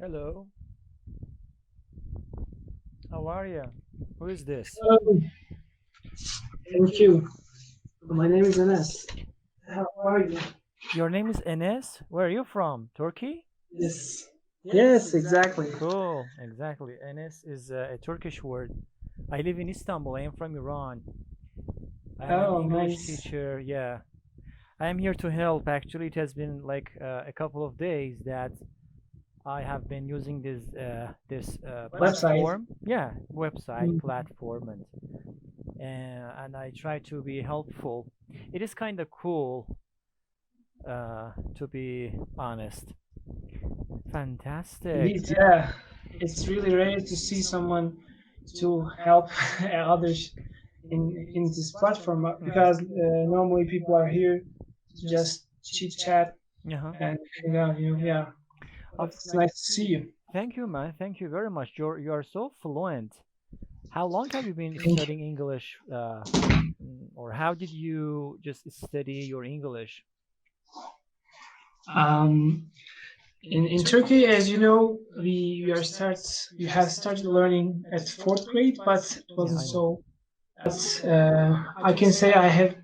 Hello, how are you? Who is this? Thank you. My name is Anas. How are you? Your name is Enes? Where are you from? Turkey? Yes. Yes, exactly. Cool, exactly. Enes is a Turkish word. I live in Istanbul. I am from Iran. I am an Oh, English nice. teacher. Yeah, I am here to help. Actually, it has been like a couple of days that I have been using this Website. platform. Yeah, website Mm. platform, and I try to be helpful. It is kind of cool, to be honest. Fantastic. Indeed, yeah. It's really rare to see someone to help others in this platform because normally people are here to just chit chat Uh-huh. and hang out. Yeah. But Of, it's nice to see you. Thank you, man. Thank you very much. You are so fluent. How long have you been Thank studying English, or how did you just study your English? you. In Turkey, as you know, we have started learning at fourth grade, but it Yeah, wasn't I know. so. But I can say I have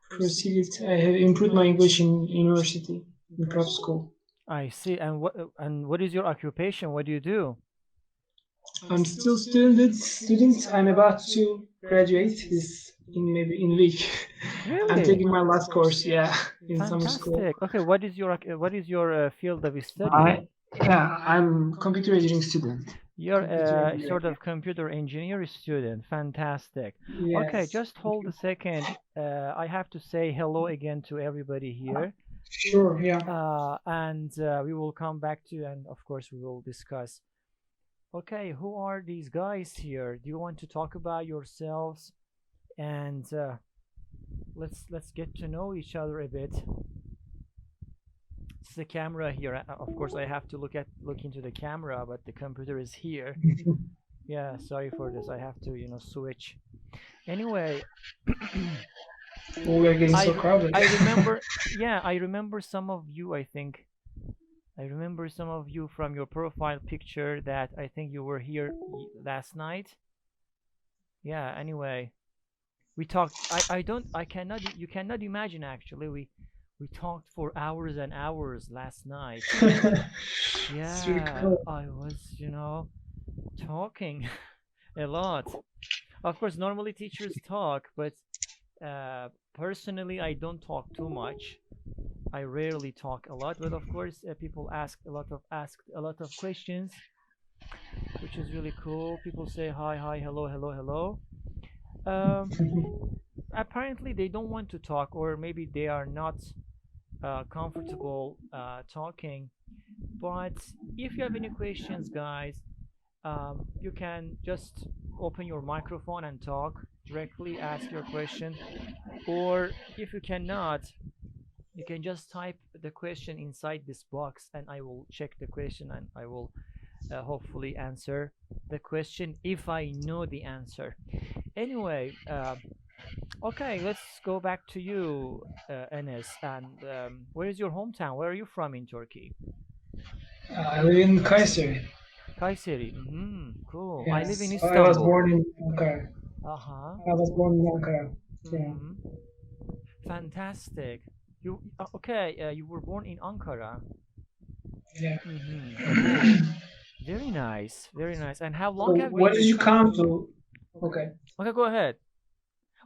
proceeded. I have improved my English in university, in prep school. I see. And what is your occupation? What do you do? I'm still student. I'm about to graduate this in maybe in a week. I'm Really? taking my last course. Yeah, in summer school. Fantastic. Okay, what is your field of study? I I'm computer engineering student. You're Computer a engineering. sort of computer engineer student. Fantastic. Okay, Yes. just hold a second. I have to say hello again to everybody here. Sure. Yeah. And we will come back to, and of course, we will discuss. Okay, who are these guys here? Do you want to talk about yourselves? And let's get to know each other a bit. It's the camera here. Of course, I have to look into the camera, but the computer is here. Yeah, sorry for this. I have to, switch. Anyway, Oh, we're getting I so crowded. I remember, yeah, I remember some of you. I remember some of you from your profile picture that I think you were here last night. Yeah. Anyway, we talked. I cannot. You cannot imagine. Actually, we talked for hours and hours last night. It's really Yeah, cool. I was, talking a lot. Of course, normally teachers talk, but personally, I don't talk too much. I rarely talk a lot, but of course, people asked a lot of questions, which is really cool. People say hi, hi, hello, hello, hello. Um, Apparently, they don't want to talk, or maybe they are not comfortable talking. But if you have any questions, guys, you can just open your microphone and talk directly, ask your question. Or if you cannot, you can just type the question inside this box, and I will check the question, and I will hopefully answer the question if I know the answer. Anyway, okay, let's go back to you, Enes. And where is your hometown? Where are you from in Turkey? I live in Kayseri. Kayseri. Cool. I live in Yes, I was Istanbul. born in Ankara. Uh huh. I was born in Ankara. Yeah. Mm-hmm. Fantastic. Okay? You were born in Ankara. Yeah. Cool. Very nice. Very nice. And how So long have what been? did you come to? Okay. Okay, go ahead.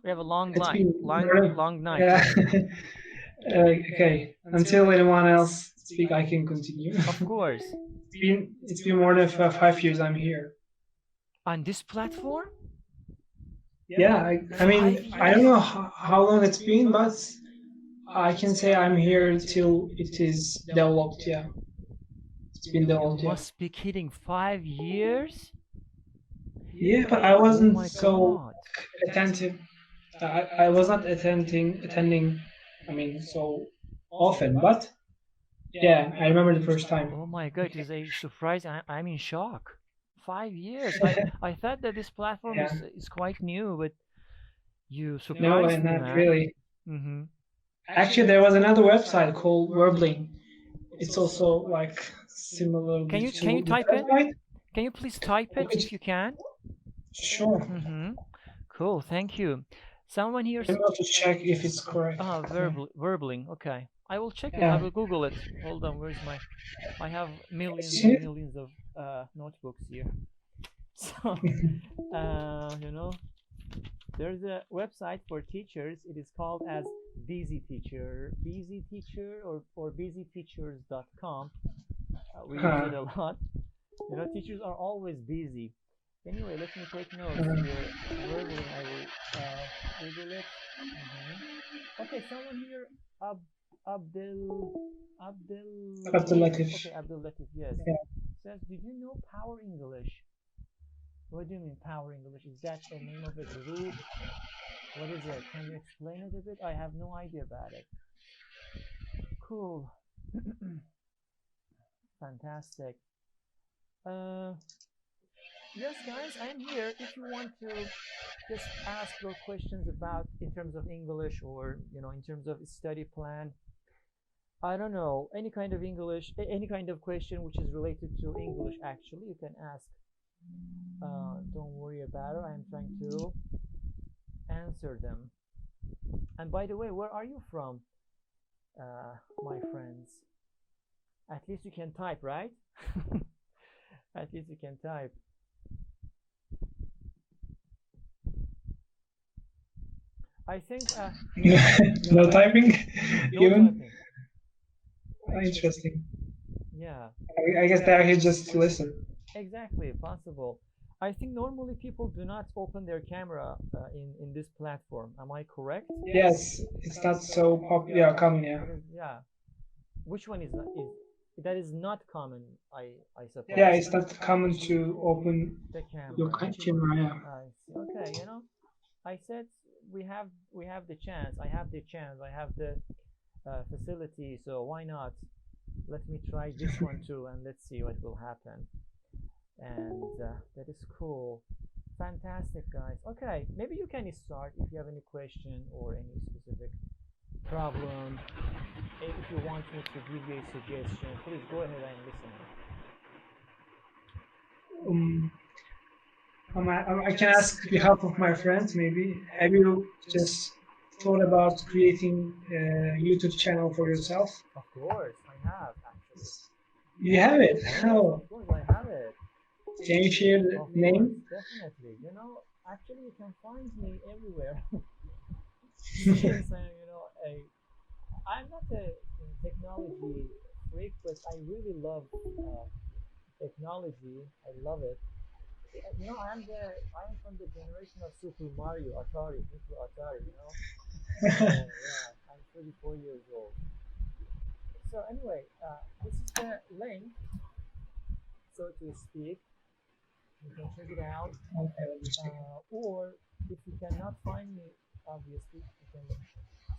We have a long It's night, been long more long night. yeah. Yes. Okay. Until anyone else speak, I can continue. Of course. It's been more than 5 years I'm here. On this platform, Yeah. I five mean I years. don't know how long it's been, but I can say I'm here till it is developed. Yeah. It's been You developed. Yeah. must be kidding. 5 years? Yeah, but I Oh wasn't my so God. attentive. I was not attending. I mean, so often, but yeah, I remember the first time. Oh my God. It is a surprise. I'm in shock. 5 years. I thought that this platform Yeah. is quite new, but you No, surprised me, not man. really. Mm-hmm. Actually, there was another website called Warbling. It's also like similarly Can you to the type it? website. Can you please type it Okay, if you can? sure. Mm-hmm. Cool, thank you. Someone here. I'm about to check if it's correct. Yeah. Verbling. Okay, I will check it. I Yeah. will Google it. Hold on. Where's my? I have millions See and it? millions of notebooks here. So, you know, there's a website for teachers. It is called as Busy Teacher, Busy Teacher, or busyteachers.com. We use it Uh, a lot. You know, teachers are always busy. Anyway, let me take notes uh, here. Verbally, I will Google it. Okay, someone here, Ab Abdel Abdul Latif. Latif. Okay, Abdel Latif. Yes. Yeah. Says, did you know Power English? What do you mean Power English? Is that the name of a group? What is it? Can you explain it a bit? I have no idea about it. Cool. Fantastic. Uh, yes, guys, I'm here. If you want to just ask your questions about in terms of English or in terms of study plan. I don't know any kind of English, any kind of question which is related to English. Actually, you can ask. Don't worry about it. I am trying to answer them. And by the way, where are you from, my friends? At least you can type, right? At least you can type. I think No typing no even. typing. Interesting. Yeah, I guess they're here just to listen. exactly, possible. I think normally people do not open their camera in this platform. Am I correct? Yes, it's not so popular. Yeah, common. Yeah. Yeah. Which one is that is not common? I suppose. Yeah, it's not common to open The your camera. camera. Yeah. I see. Okay, I said we have the chance. I have the chance. I have the facility. So why not? Let me try this one too, and let's see what will happen. And that is cool. Fantastic, guys. Okay, maybe you can start if you have any question or any specific problem. If you want me to give you a suggestion, please go ahead. I'm listening. Um, I can ask behalf of my friends. Maybe have you just thought about creating a YouTube channel for yourself? Of course, I have actually. You have it. Yes, How? of course, I have it. Can you share the Of course, name? definitely. Actually, you can find me everywhere. Since I'm not a technology freak, but I really love technology. I love it. I am from the generation of Super Mario, Atari, Super Atari. So yeah, I'm 34 years old. So anyway, this is the link, so to speak. You can check it out. Okay, let me check. Or if you cannot find me, obviously you can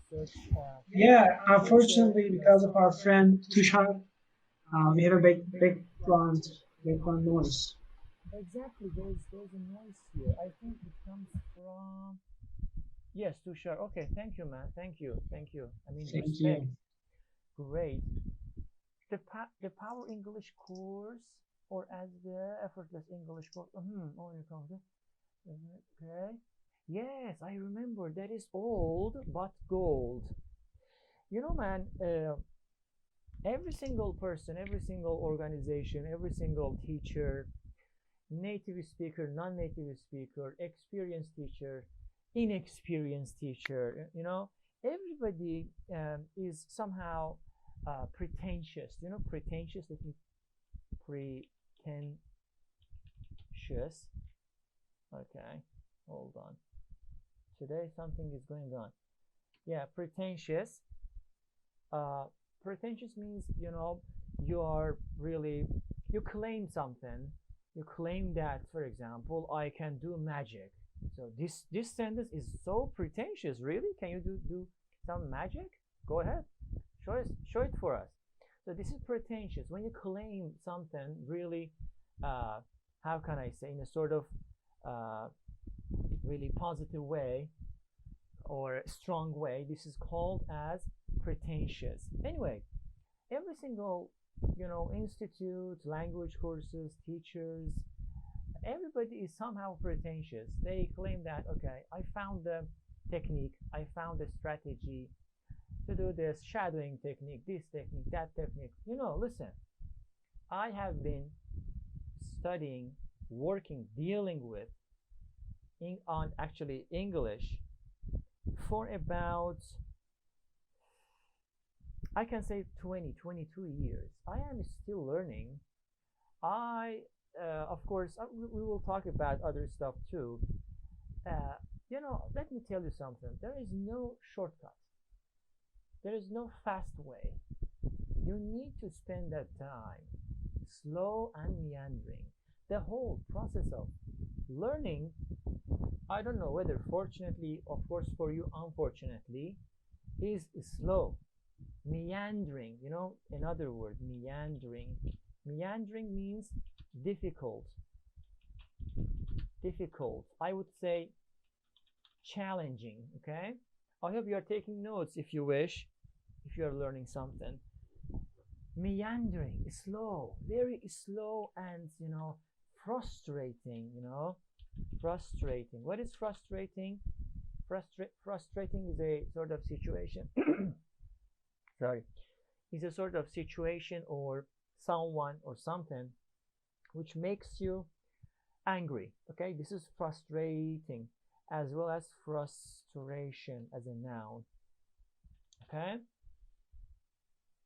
search. Yeah, unfortunately, because of our friend Tushar, we have a background noise. Exactly, there's a noise here. I think it comes from. Yes, Tushar. Okay, thank you, man. Thank you. I mean, Thank respect. you. Great. The Power English course, or as the effortless English course. Oh, you come okay. Yes, I remember. That is old but gold. Man. Every single person, every single organization, every single teacher, native speaker, non-native speaker, experienced teacher, inexperienced teacher, everybody is somehow pretentious. Pretentious. Let me pretentious. Okay, hold on. Today something is going on. Yeah, pretentious. Uh, Pretentious means you are really you claim something. You claim that, for example, I can do magic. So this sentence is so pretentious. Really, can you do some magic? Go ahead, show it for us. So this is pretentious when you claim something really. How can I say, in a sort of uh, really positive way or strong way? This is called as pretentious. Anyway, every single institutes, language courses, teachers, everybody is somehow pretentious. They claim that, okay, I found the technique, I found the strategy to do this shadowing technique, this technique, that technique. Listen, I have been studying, working, dealing with on actually English for about, I can say 20, 22 years. I am still learning. I, of course, we will talk about other stuff too. Uh, let me tell you something. There is no shortcut. There is no fast way. You need to spend that time, slow and meandering. The whole process of learning, I don't know whether fortunately, of course for you, unfortunately, is slow, meandering. Another word, meandering. Meandering means difficult, difficult. I would say challenging. Okay. I hope you are taking notes if you wish, if you are learning something. Meandering, slow, very slow, and frustrating. Frustrating. What is frustrating? Frustrating is a sort of situation. Sorry, is a sort of situation or someone or something which makes you angry. Okay, this is frustrating, as well as frustration as a noun. Okay,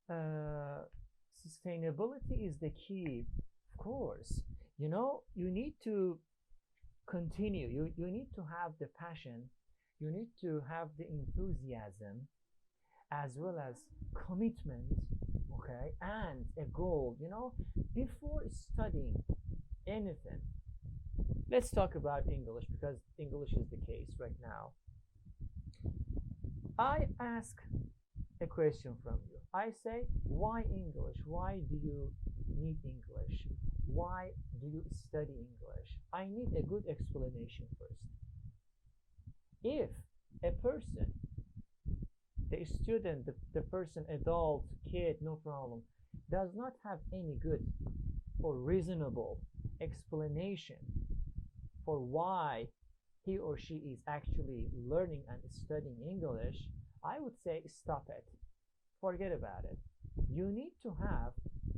uh, sustainability is the key, of course. You need to continue. You need to have the passion, you need to have the enthusiasm, as well as commitment, okay, and a goal, before studying anything. Let's talk about English, because English is the case right now. I ask a question from you. I say, why English? Why do you need English? Why do you study English? I need a good explanation first. If a person, the student, the person, adult, kid, no problem, does not have any good or reasonable explanation for why he or she is actually learning and studying English, I would say stop it. Forget about it. You need to have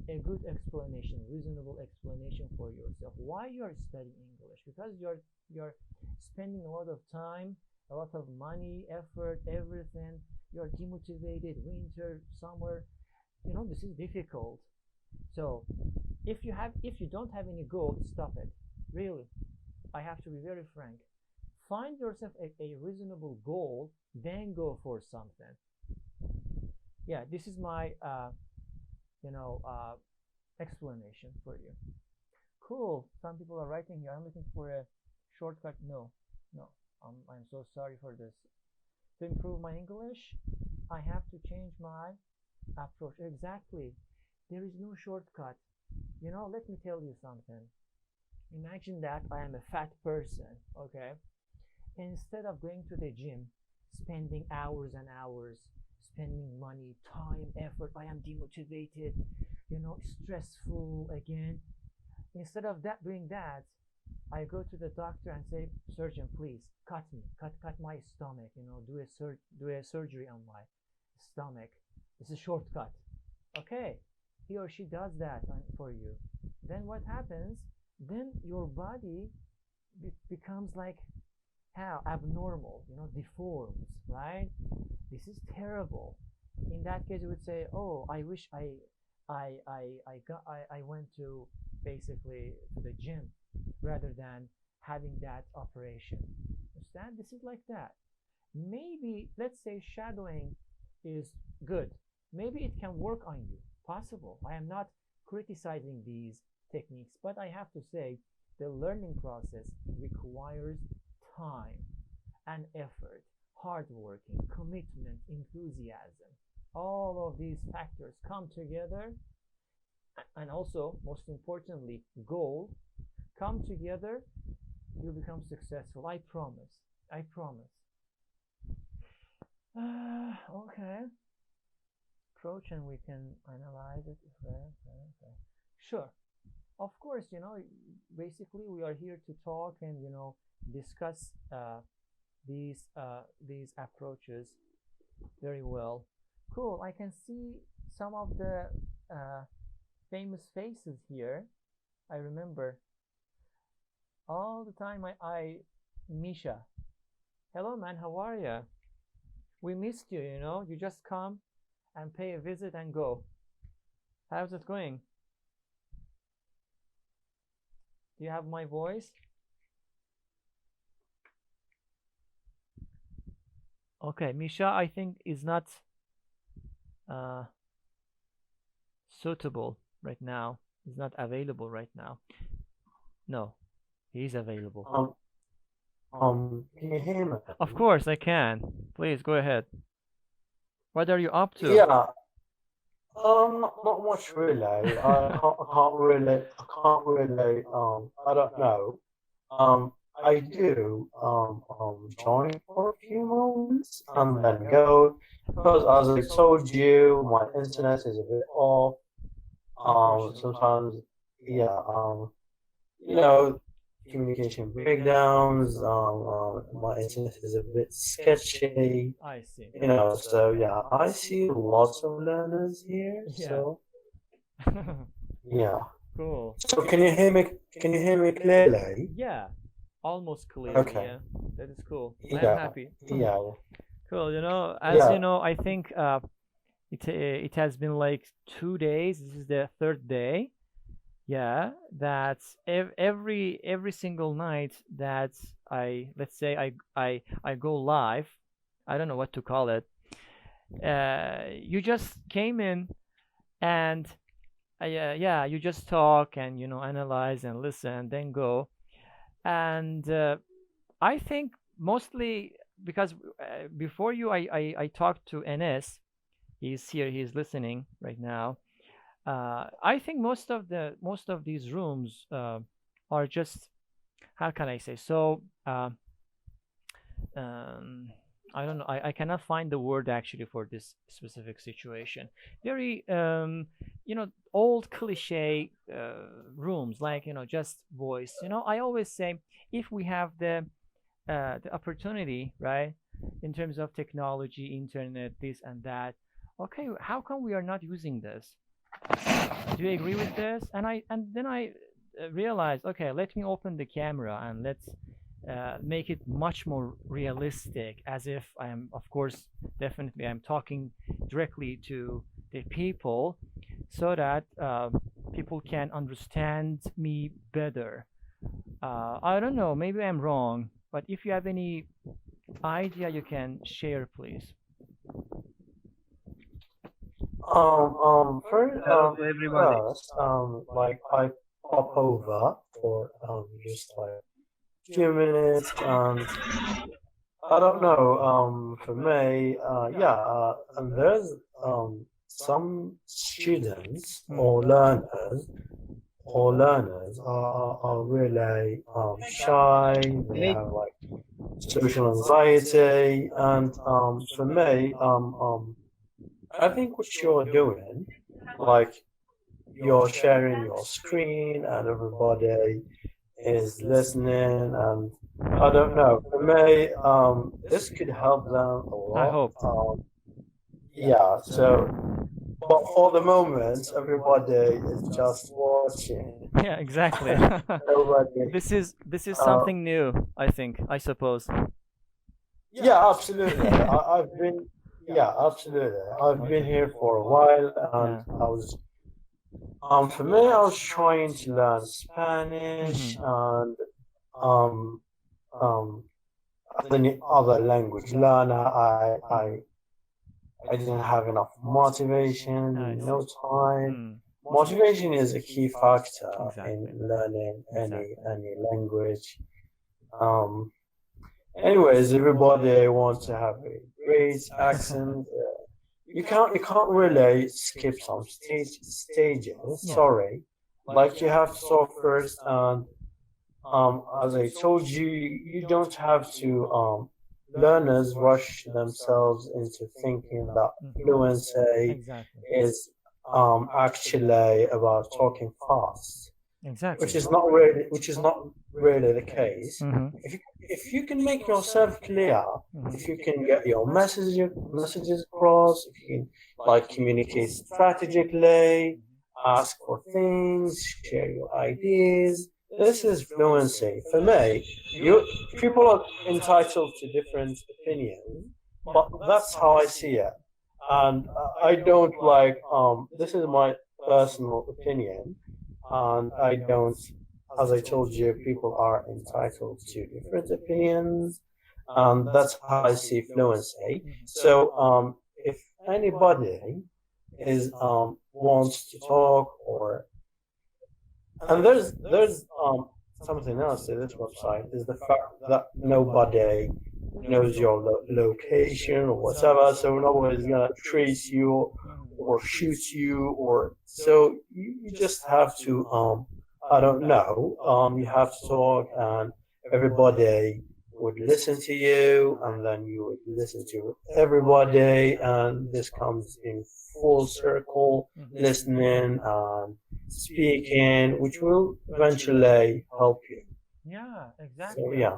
a good explanation, reasonable explanation for yourself why you are studying English, because you're spending a lot of time, a lot of money, effort, everything. You're demotivated, winter, summer. This is difficult. So if you don't have any goal, stop it. Really, I have to be very frank. Find yourself a reasonable goal, then go for something. Yeah, this is my you know uh, explanation for you. Cool. Some people are writing here. I'm looking for a shortcut. No, no. I'm so sorry for this. To improve my English, I have to change my approach. Exactly. There is no shortcut. Let me tell you something. Imagine that I am a fat person, okay? Instead of going to the gym, spending hours and hours, spending money, time, effort, I am demotivated, stressful again. Instead of doing that, I go to the doctor and say, surgeon, please cut me, cut my stomach, do a surgery on my stomach. This is a shortcut. Okay, he or she does that for you. Then what happens? Then your body becomes like how abnormal, deforms, right? This is terrible. In that case, you would say, oh, I wish I went to basically to the gym rather than having that operation. Understand? This is like that. Maybe let's say shadowing is good. Maybe it can work on you. Possible. I am not criticizing these techniques, but I have to say the learning process requires time and effort, hard working, commitment, enthusiasm. All of these factors come together, and also, most importantly, goal come together, you become successful. I promise. I promise. Okay. approach and we can analyze it. Okay. Sure. Of course, basically we are here to talk and discuss these approaches very well. Cool. I can see some of the uh, famous faces here. I remember all the time. I Misha. Hello, man. How are you? We missed you. You just come and pay a visit and go. How's it going? Do you have my voice? Okay, Misha, I think is not uh, suitable right now. Is not available right now. No, he's available. Can you hear me? Of course, I can. Please go ahead. What are you up to? Yeah, not much really. I can't really, I don't know. I do, join for a few moments and then go, because as I told you, my internet is a bit off. Unfortunately. Sometimes, yeah, you know, communication breakdowns, my internet is a bit sketchy. I see. So yeah, I see lots of learners here. Yeah. So yeah. Cool. So can you hear me? Can you hear me clearly? Yeah, almost clearly. Okay. Yeah, that is cool. I am Yeah. happy. Yeah. Cool. As Yeah. you know, I think it has been like 2 days. This is the third day. Yeah, that's every single night that let's say I go live. I don't know what to call it. You just came in and yeah, you just talk and analyze and listen, then go. And I think mostly because before you, I talked to NS. He's here. He's listening right now. I think most of these rooms are just, how can I say, so um, I don't know. I cannot find the word actually for this specific situation. Very old cliche rooms, like just voice. I always say, if we have the opportunity, right, in terms of technology, internet, this and that, okay, how come we are not using this? Do you agree with this? And then I realized, okay, let me open the camera and let's make it much more realistic, as if I am, of course, definitely I'm talking directly to the people, so that people can understand me better. I don't know, maybe I'm wrong, but if you have any idea, you can share, please. Hello to everybody. First, like I pop over for just like few minutes, and I don't know. For me, yeah, and there's some students or learners are really shy. They have like social anxiety, and for me, I think what you're doing, like you're sharing your screen and everybody is listening, and I don't know. For me, this could help them a I lot. hope. Yeah. So, but for the moment, everybody is just watching. Yeah, exactly. Nobody. This is Uh, something new, I think, I suppose. yeah, absolutely. I've been. Yeah, absolutely. I've been here for a while, and Yeah. I was. For me, I was trying to learn Spanish Hmm. and um um as any other language learner. I didn't have enough I motivation, see. no time. Mm, Motivation is a key factor in exactly. learning Exactly. any language. Um, anyways, everybody wants to have a great accent. You can't really skip some stages. Yeah. Sorry, like you have to talk first, and as I told you, you don't have to learners rush themselves into thinking that fluency Exactly. is actually about talking fast, Exactly. which is not really the case. Mm-hmm. If you can make yourself clear, if you Mm-hmm. can get your messages across, if you can like communicate strategically, ask for things, share your ideas, this is fluency. For me, you people are entitled to different opinions, but that's how I see it. And I don't like this is my personal opinion, and I don't, as I told you, people are entitled to different opinions, and that's how I see fluency. So if anybody is wants to talk, or and there's something else to this website is the fact that nobody knows your location or whatever, so nobody's gonna trace you or shoot you, or so you just have to I don't know, you have to talk, and everybody would listen to you, and then you would listen to everybody, and this comes in full circle, listening and speaking, which will eventually help you. Yeah, So exactly. yeah,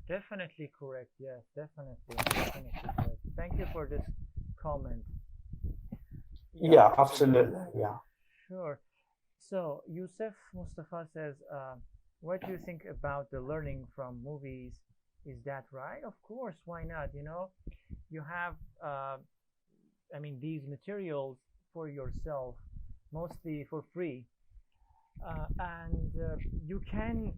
Definitely correct. Yes, definitely. Definitely correct. Thank you for this comment. Yeah, yeah, absolutely, yeah. sure. So, Yusuf Mustafa says, what do you think about the learning from movies? Is that right? Of course, why not? You have, these materials for yourself, mostly for free. And you can,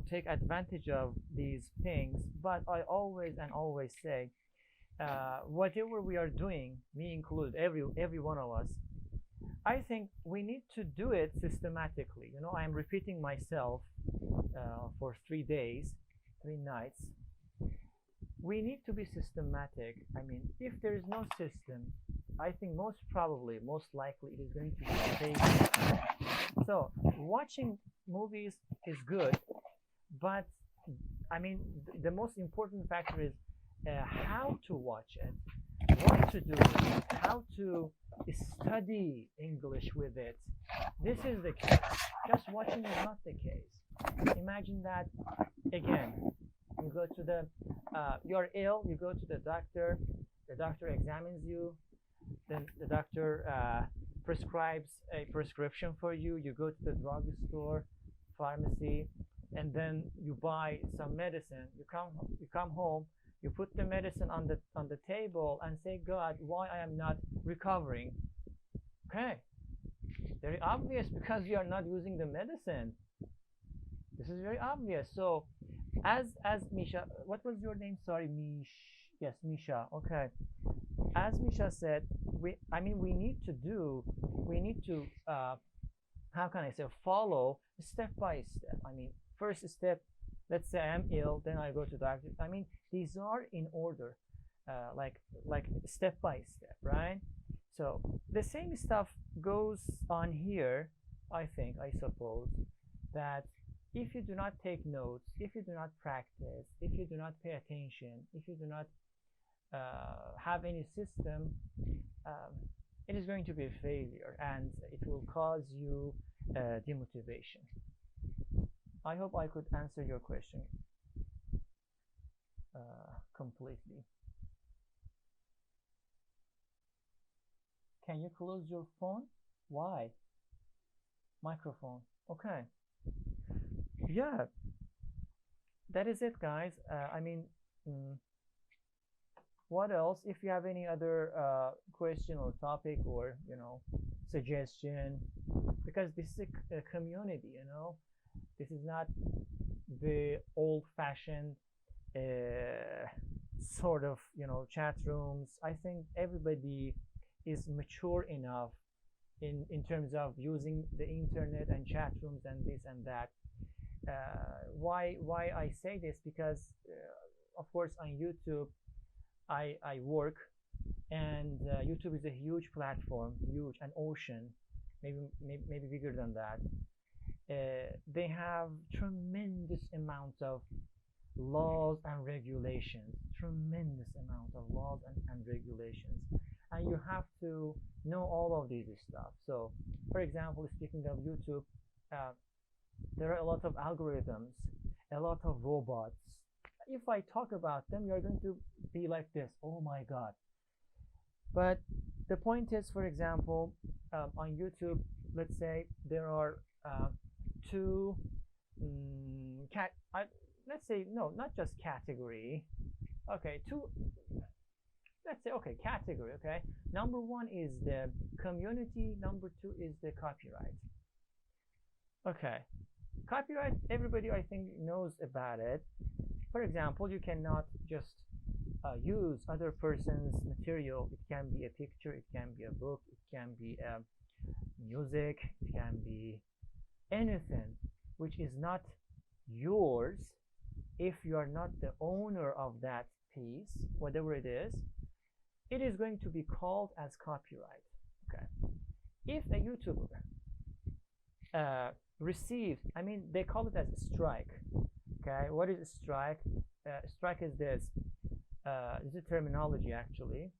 take advantage of these things. But I always say, whatever we are doing, me included, every one of us, I think we need to do it systematically. I'm repeating myself for 3 days, 3 nights. We need to be systematic. If there is no system, I think most probably, most likely, it is going to be a failure. So, watching movies is good, but the most important factor is how to watch it, what to do with it, how to study English with it. This is the case. Just watching is not the case. Imagine that again. You go to you're ill, you go to the doctor examines you, then the doctor prescribes a prescription for you. You go to the drugstore, pharmacy, and then you buy some medicine. You come home, you put the medicine on the table and say, God, why I am not recovering? Okay, very obvious because you are not using the medicine. This is very obvious. So, as Misha, what was your name? Sorry, Mish. Yes, Misha. Okay. As Misha said, we need to how can I say, follow step by step. First step, let's say I'm ill, then I go to doctor. These are in order, like step by step, right? So the same stuff goes on here. I suppose that if you do not take notes, if you do not practice, if you do not pay attention, if you do not have any system, um, it is going to be a failure and it will cause you demotivation. I hope I could answer your question completely. Can you close your phone? Why? Microphone. Okay. Yeah, that is it, guys. Mm, what else? If you have any other question or topic or suggestion, because this is a community, this is not the old-fashioned sort of chat rooms. I think everybody is mature enough in terms of using the internet and chat rooms and this and that. Why I say this? Because of course on YouTube I work, and YouTube is a huge platform, huge, an ocean, maybe bigger than that. They have tremendous amounts of laws and regulations, tremendous amount of laws and regulations, and you have to know all of these stuff. So, for example, speaking of YouTube, uh, there are a lot of algorithms, a lot of robots. If I talk about them, you're going to be like this, oh my god. But the point is, for example, on YouTube, let's say there are two cat. Let's say no, not just category. Okay, two. Let's say okay, category. Okay, number one is the community. Number two is the copyright. Okay, copyright. Everybody I think knows about it. For example, you cannot just use other person's material. It can be a picture, it can be a book, it can be music, it can be anything which is not yours. If you are not the owner of that piece, whatever it is going to be called as copyright. Okay. If a YouTuber receives, I mean, they call it as a strike. Okay, what is a strike? Strike is this. This is terminology actually.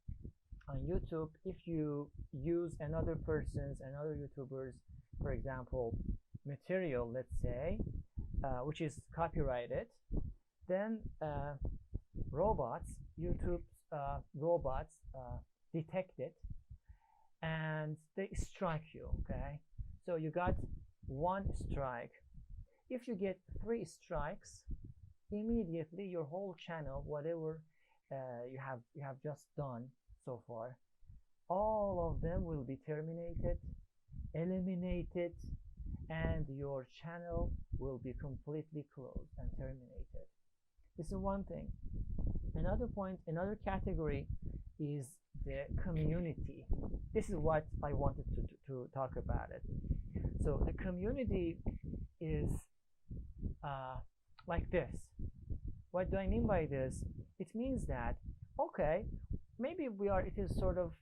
On YouTube, if you use another person's, another YouTuber's, for example, material, let's say, which is copyrighted, then robots, YouTube's robots detect it and they strike you. Okay, so you got one strike. If you get 3 strikes, immediately your whole channel, whatever you have just done so far, all of them will be terminated, eliminated, and your channel will be completely closed and terminated. This is one thing. Another point, another category is the community. This is what I wanted to talk about it. So the community is like this. What do I mean by this? It means that, okay, maybe it is sort of,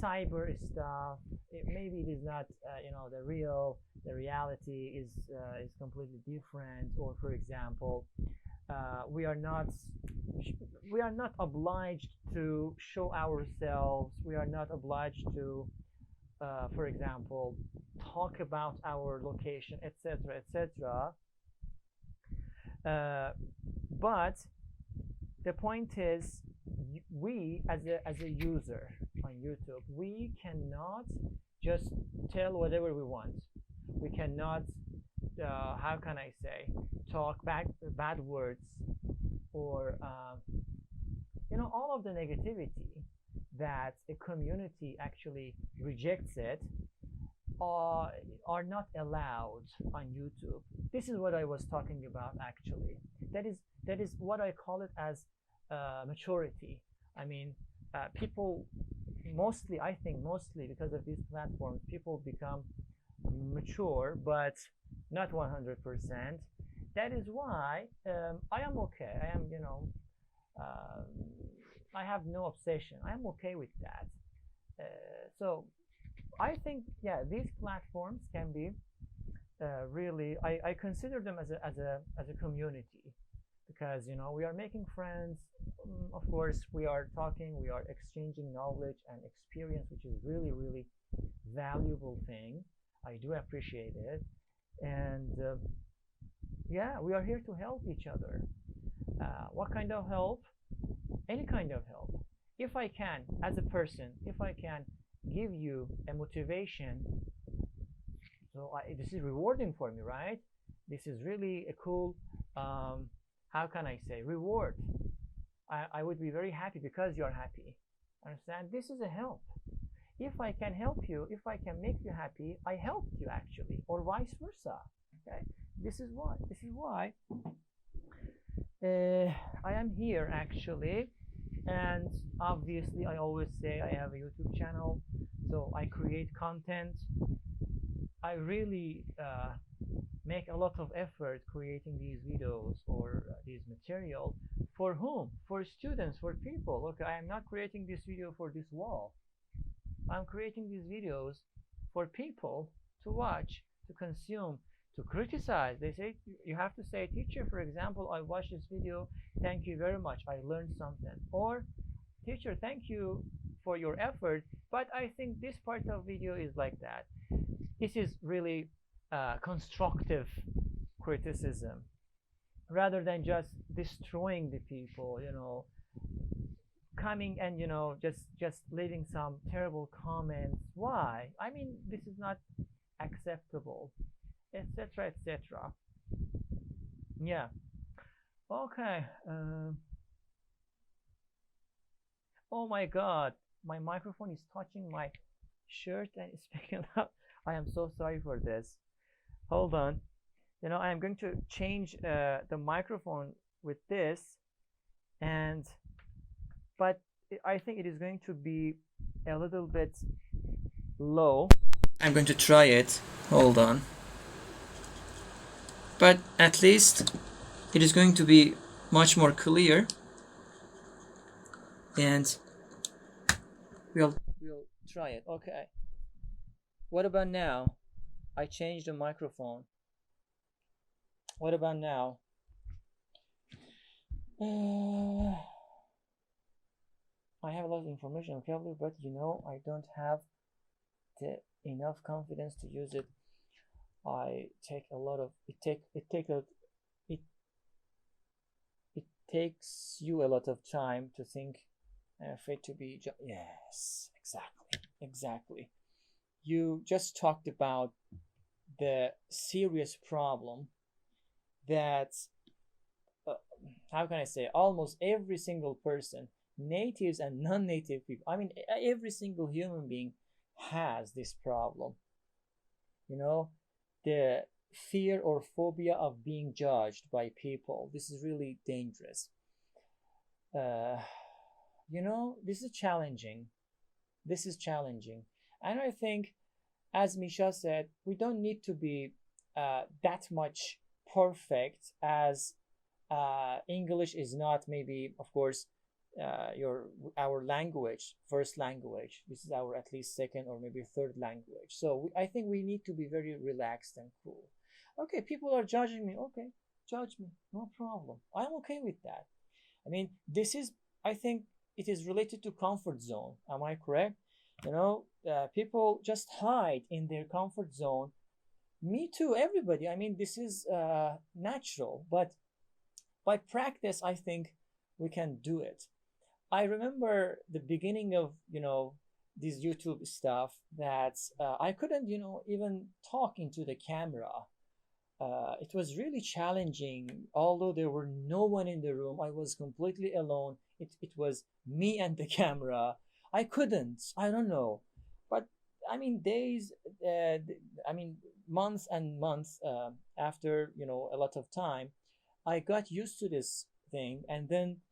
cyber stuff. Maybe it is not, the reality is completely different. Or for example, we are not obliged to show ourselves. We are not obliged to, for example, talk about our location, etc., etc. But the point is, we as a user on YouTube, we cannot just tell whatever we want. We cannot, how can I say, talk bad words, or all of the negativity that a community actually rejects it are not allowed on YouTube. This is what I was talking about actually. That is what I call it as maturity. I mean, people mostly, I think mostly because of these platforms, people become mature, but not 100%. That is why I am okay. I am, I have no obsession. I am okay with that. So I think, yeah, these platforms can be really. I consider them as a community, because we are making friends. Of course, we are talking, we are exchanging knowledge and experience, which is really really valuable thing. I do appreciate it, and yeah, we are here to help each other. What kind of help? Any kind of help. If I can, as a person, if I can give you a motivation, so this is rewarding for me, right? This is really a cool, how can I say, reward. I would be very happy because you're happy. Understand? This is a help. If I can help you, if I can make you happy, I helped you actually, or vice versa. Okay? This is why. This is why I am here actually. And obviously, I always say I have a YouTube channel, so I create content. I really make a lot of effort creating these videos or these material. For whom? For students, for people. Okay, I am not creating this video for this wall. I'm creating these videos for people to watch, to consume, to criticize. They say you have to say, teacher, for example, I watched this video. Thank you very much. I learned something. Or teacher, thank you for your effort, but I think this part of video is like that. This is really constructive criticism rather than just destroying the people, coming and just leaving some terrible comments. Why? I mean, this is not acceptable, etc., etc. Yeah. Okay. Oh my god, my microphone is touching my shirt and it's picking up. I am so sorry for this. Hold on. I am going to change the microphone with this, and but I think it is going to be a little bit low. I'm going to try it. Hold on. But at least it is going to be much more clear, and we'll try it. Okay. What about now? I changed the microphone. What about now? I have a lot of information on Calvary, but I don't have the enough confidence to use it. I take a lot of it. It takes you a lot of time to think. I'm afraid to be. Yes, exactly. You just talked about the serious problem that how can I say, almost every single person, natives and non-native people, I mean every single human being has this problem. The fear or phobia of being judged by people. This is really dangerous. This is challenging. And I think, as Misha said, we don't need to be that much perfect, as English is not, maybe, of course, our language, first language. This is our at least second or maybe third language. So I think we need to be very relaxed and cool. Okay, people are judging me. Okay, judge me, no problem. I'm okay with that. I mean, I think it is related to comfort zone. Am I correct? People just hide in their comfort zone. Me too, everybody. I mean, this is natural, but by practice, I think we can do it. I remember the beginning of, this YouTube stuff, that I couldn't, even talk into the camera. It was really challenging. Although there were no one in the room, I was completely alone. It was me and the camera. I couldn't. I don't know. But I mean, months and months after, a lot of time, I got used to this thing, and then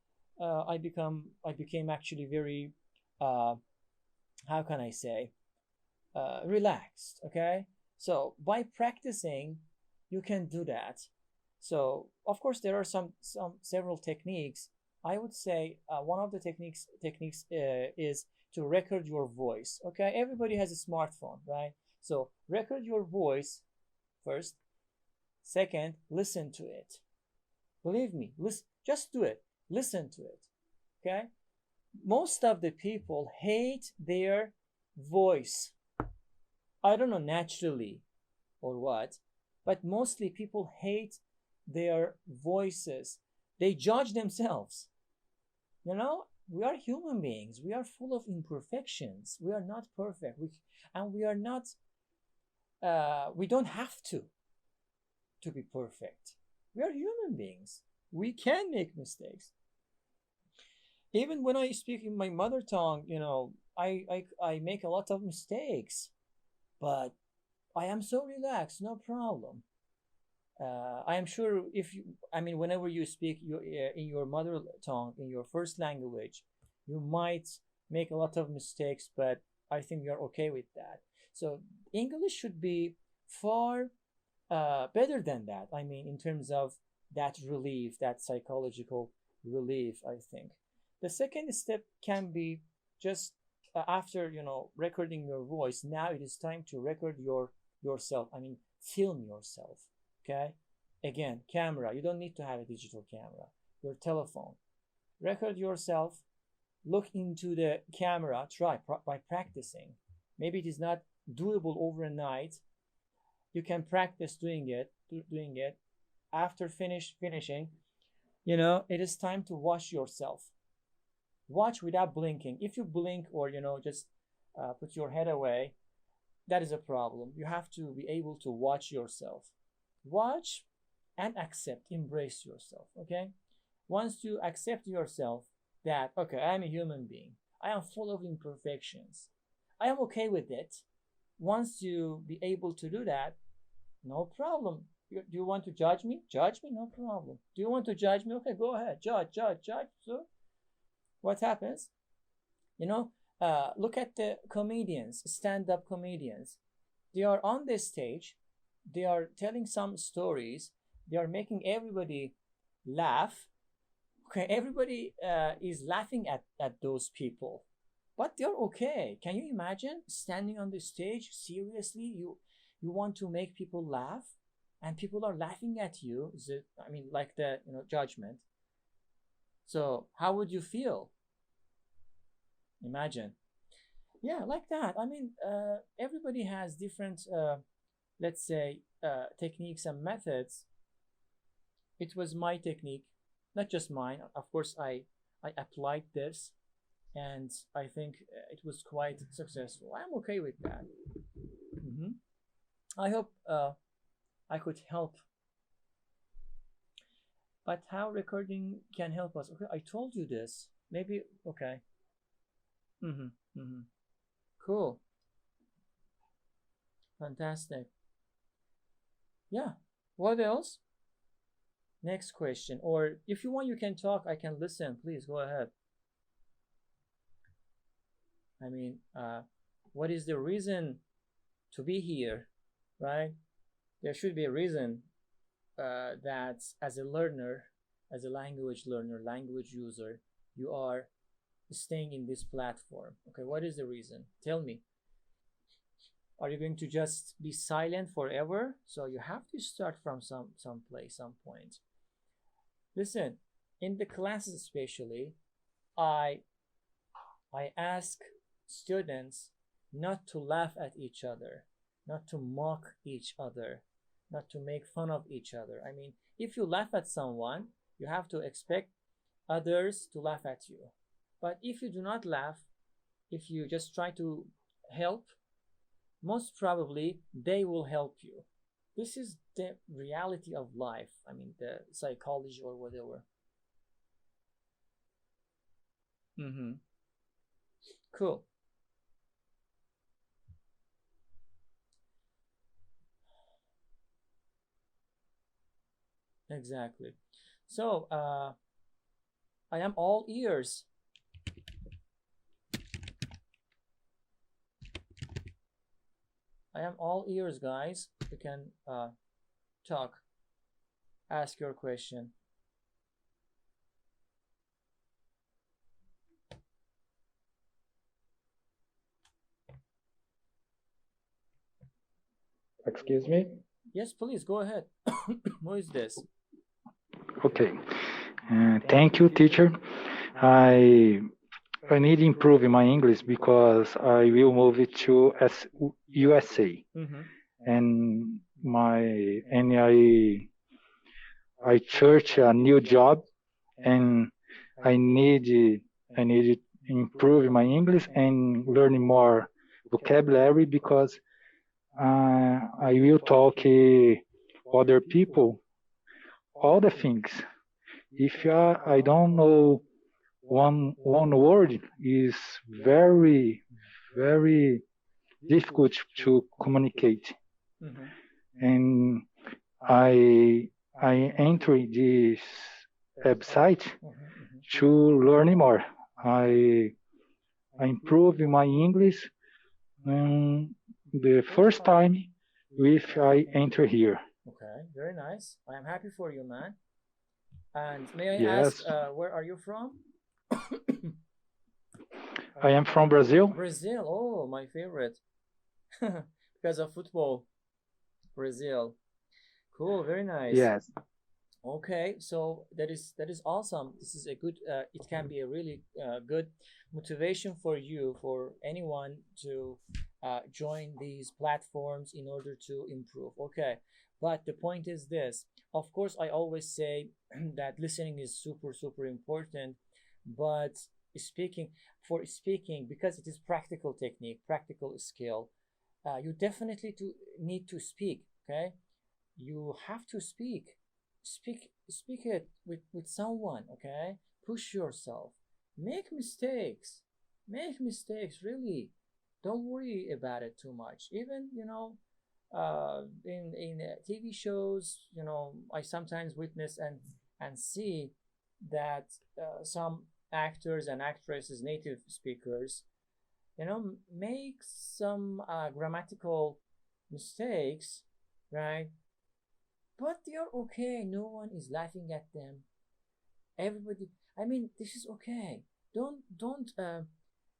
I became actually very, how can I say, relaxed. Okay, so by practicing, you can do that. So of course there are several techniques. I would say one of the techniques is to record your voice. Okay, everybody has a smartphone, right? So record your voice first. Second, listen to it. Believe me, just do it. Listen to it. Okay? Most of the people hate their voice. I don't know, naturally or what, but mostly people hate their voices. They judge themselves. We are human beings. We are full of imperfections. We are not perfect. We are not, we don't have to be perfect. We are human beings. We can make mistakes. Even when I speak in my mother tongue, I make a lot of mistakes, but I am so relaxed, no problem. I am sure whenever you speak in your mother tongue, in your first language, you might make a lot of mistakes, but I think you're okay with that. So English should be far better than that. I mean, in terms of that relief, that psychological relief, I think. The second step can be just after, recording your voice. Now it is time to record yourself. I mean, film yourself. Okay, again, camera. You don't need to have a digital camera. Your telephone. Record yourself. Look into the camera. Try by practicing. Maybe it is not doable overnight. You can practice doing it. After finishing, it is time to watch yourself. Watch without blinking. If you blink or just put your head away, that is a problem. You have to be able to watch yourself. Watch and accept, embrace yourself. Okay, once you accept yourself that, okay, I am a human being, I am full of imperfections, I am okay with it. Once you be able to do that, no problem. Do you want to judge me? Judge me, no problem. Do you want to judge me? Okay, go ahead, judge. So what happens? Look at the comedians, stand-up comedians. They are on this stage, they are telling some stories, they are making everybody laugh. Okay, everybody is laughing at those people, but they're okay. Can you imagine standing on the stage seriously? You want to make people laugh, and people are laughing at you. Like the judgment. So how would you feel? Imagine. Yeah, like that. Everybody has different, let's say, techniques and methods. It was my technique, not just mine. Of course, I applied this, and I think it was quite successful. I'm okay with that. Mm-hmm. I hope I could help. But how recording can help us? Okay, I told you this. Maybe, okay. Mm-hmm. Mm-hmm. Cool. Fantastic. Yeah. What else? Next question. Or if you want, you can talk. I can listen. Please go ahead. What is the reason to be here, right? There should be a reason that as a learner, as a language learner, language user, you are staying in this platform. Okay, what is the reason? Tell me. Are you going to just be silent forever? So you have to start from some place, some point. Listen, in the classes especially, I ask students not to laugh at each other, not to mock each other, not to make fun of each other. If you laugh at someone, you have to expect others to laugh at you. But if you do not laugh, if you just try to help, most probably they will help you. This is the reality of life. The psychology or whatever. Mm-hmm. Cool. Exactly. So, I am all ears. I am all ears, guys. You can talk, ask your question. Excuse me? Yes, please go ahead. Who is this? Okay. Thank you, teacher. I I need to improve in my English because I will move it to USA, Mm-hmm. and I search a new job, and I need to improve my English and learn more vocabulary because I will talk other people all the things. If I don't know one word, is very difficult to communicate. Mm-hmm. And I enter this website Mm-hmm. to learn more. I improve my English the first time if I enter here. Okay, very nice. I am happy for you, man. And may I ask, Yes, where are you from? I am from Brazil. Brazil. Oh, my favorite. Because of football. Brazil. Cool, very nice. Yes. Okay, so that is awesome. This is a good. It can be a really good motivation for you, for anyone to join these platforms in order to improve. Okay, but the point is this. Of course, I always say that listening is super super important, but speaking speaking, because it is practical technique, practical skill. You definitely need to speak. Okay, you have to speak it with someone. Okay, push yourself, make mistakes, really. Don't worry about it too much. Even, in TV shows, I sometimes witness and see that some actors and actresses, native speakers, make some grammatical mistakes, right? But they are okay. No one is laughing at them. Everybody, I mean, this is okay. Don't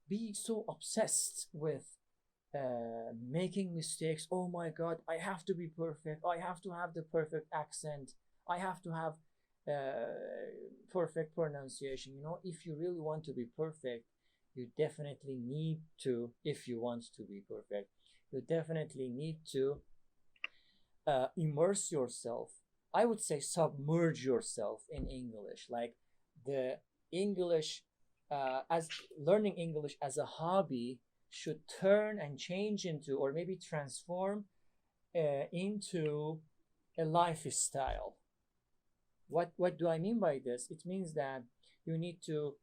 be so obsessed with making mistakes. Oh my God, I have to be perfect. I have to have the perfect accent. I have to have perfect pronunciation. If you really want to be perfect, you definitely need to. If you want to be perfect, you definitely need to immerse yourself. I would say submerge yourself in English. Like the English, as learning English as a hobby should turn and change into, or maybe transform into a lifestyle. What do I mean by this? It means that you need to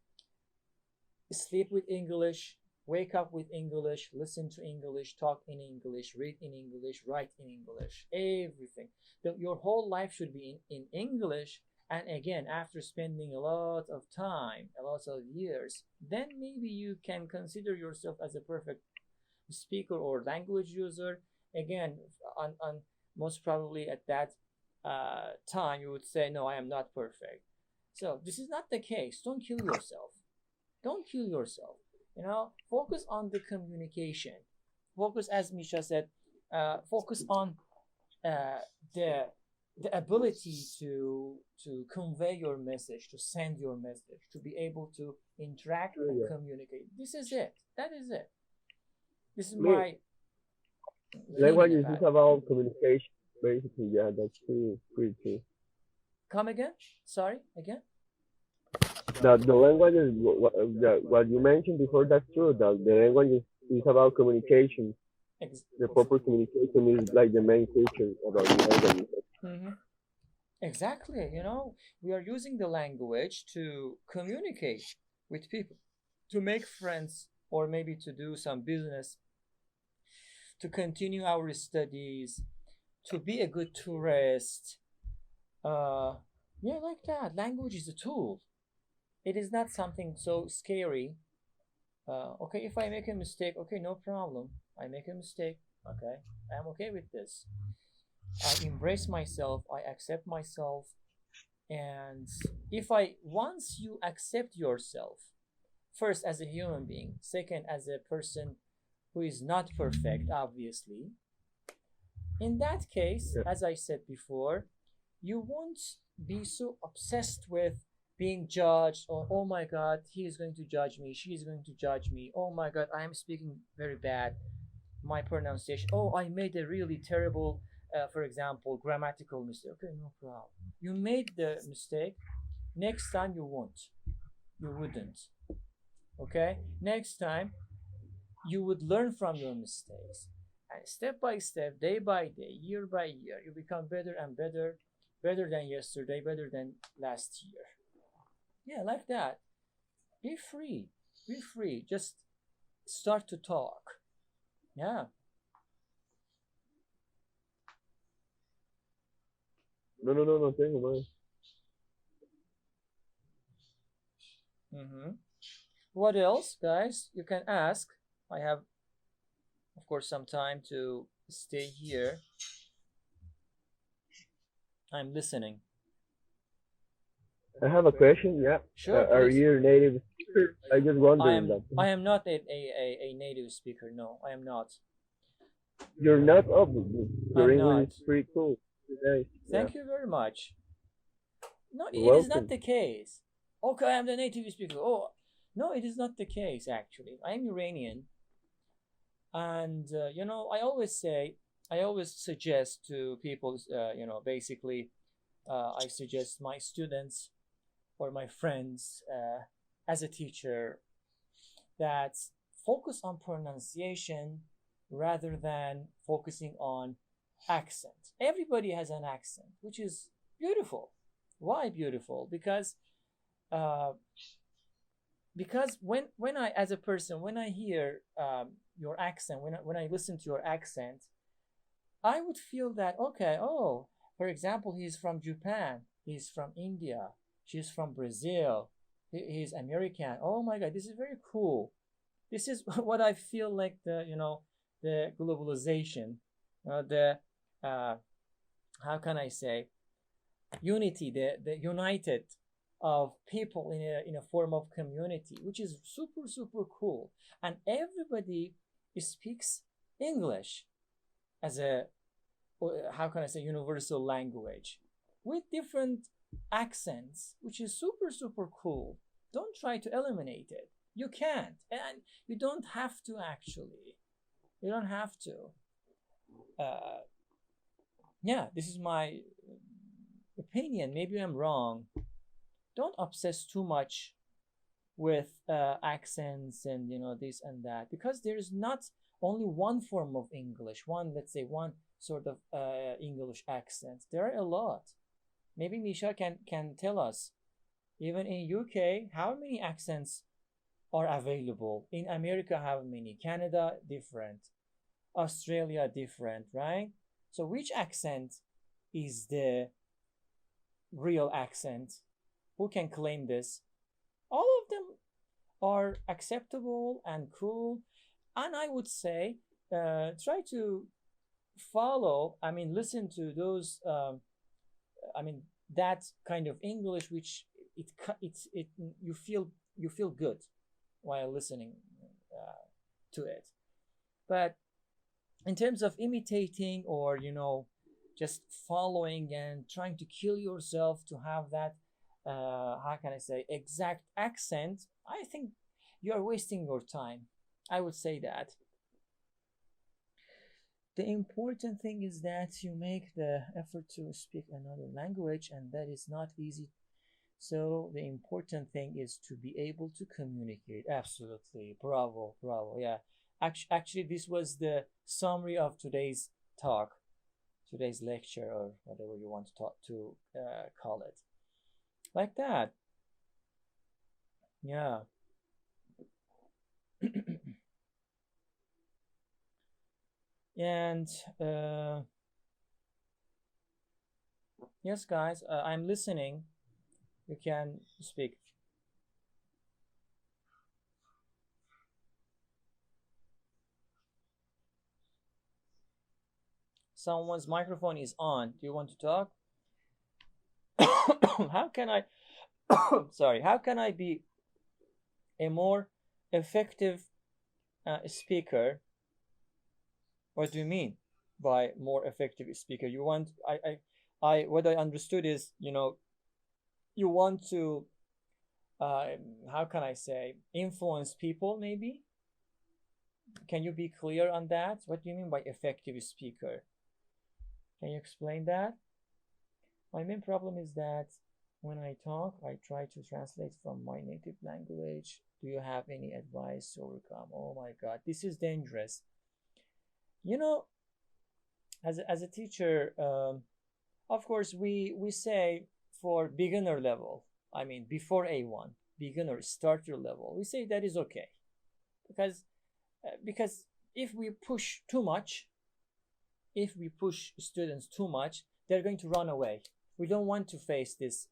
sleep with English, wake up with English, listen to English, talk in English, read in English, write in English, everything. Your whole life should be in English. And again, after spending a lot of time, a lot of years, then maybe you can consider yourself as a perfect speaker or language user. Again, on most probably at that time, you would say, no, I am not perfect. So this is not the case. Don't kill yourself. Don't kill yourself. Focus on the communication. Focus, as Misha said, focus on the ability to convey your message, to send your message, to be able to interact and Yeah. communicate. This is it. That is it. This is Me, my language opinion is about just it. about communication, basically. Yeah, that's pretty true. Come again? Sorry, again? The language is what you mentioned before. That's true. The language is about communication. Ex- The proper communication is like the main feature about the language. Mhm. Exactly. We are using the language to communicate with people, to make friends, or maybe to do some business, to continue our studies, to be a good tourist. Uh, yeah, like that. Language is a tool. It is not something so scary. Okay, if I make a mistake, okay, no problem. I make a mistake. Okay, I'm okay with this. I embrace myself. I accept myself. And once you accept yourself, first as a human being, second as a person who is not perfect, obviously, in that case, Yeah. as I said before, you won't be so obsessed with being judged, or oh my God, he is going to judge me, she is going to judge me, oh my God, I am speaking very bad, my pronunciation, oh, I made a really terrible, for example, grammatical mistake. Okay, no problem. You made the mistake. Next time you won't. You wouldn't. Okay? Next time you would learn from your mistakes. And step by step, day by day, year by year, you become better and better, better than yesterday, better than last year. Yeah, like that. Be free. Be free. Just start to talk. Yeah. No. Thank you, man. Mm-hmm. What else, guys? You can ask. I have, of course, some time to stay here. I'm listening. I have a question. Yeah. Sure, Are please. you a native speaker? I just I wondering am. that. I am not a native speaker. No, I am not. You're not. Oh, your I'm English not. is pretty cool. nice. Yeah, Thank you very much. No, you're it is not welcome. the case. Okay, I'm the native speaker. Oh, no, it is not the case actually. I am Iranian, and I always suggest to people, basically, I suggest my students or my friends, as a teacher, that focus on pronunciation rather than focusing on accent. Everybody has an accent, which is beautiful. Why beautiful? Uh, because when I, as a person, when I hear your accent, when I listen to your accent, I would feel that, okay, oh, for example, he's from Japan, he's from India, she's from Brazil, he's American. Oh my God, this is very cool. This is what I feel like, the globalization, the uh, how can I say, unity, the united of people in a form of community, which is super super cool, and everybody speaks English as a, how can I say, universal language with different accents, which is super super cool. Don't try to eliminate it. You can't, and you don't have to actually. You don't have to. Uh, yeah, this is my opinion. Maybe I'm wrong. Don't obsess too much with accents and this and that, because there is not only one form of English, one, let's say, one sort of English accent. There are a lot. Maybe Misha can tell us, even in UK, how many accents are available. In America, how many? Canada, different. Australia, different, right? So which accent is the real accent? Who can claim this? All of them are acceptable and cool. And I would say, try to follow, I mean, listen to those, I mean, that kind of English, which it you feel good while listening to it. But in terms of imitating, or just following and trying to kill yourself to have that, how can I say, exact accent, I think you are wasting your time. I would say that the important thing is that you make the effort to speak another language, and that is not easy. So the important thing is to be able to communicate. Absolutely. Bravo, bravo. Yeah. Actually, this was the summary of today's talk, today's lecture, or whatever you want to talk to call it. Like that. Yeah. And yes, guys, I'm listening. You can speak. Someone's microphone is on. Do you want to talk? How can I sorry, how can I be a more effective speaker? What do you mean by more effective speaker? You want, what I understood is, you want to, uh, how can I say, influence people, maybe? Can you be clear on that? What do you mean by effective speaker? Can you explain that? My main problem is that when I talk, I try to translate from my native language. Do you have any advice to overcome? Oh my God, this is dangerous. You know, as a teacher, of course, we say for beginner level, I mean, before A1, beginner starter level, we say that is okay, because if we push too much, if we push students too much, they're going to run away. We don't want to face this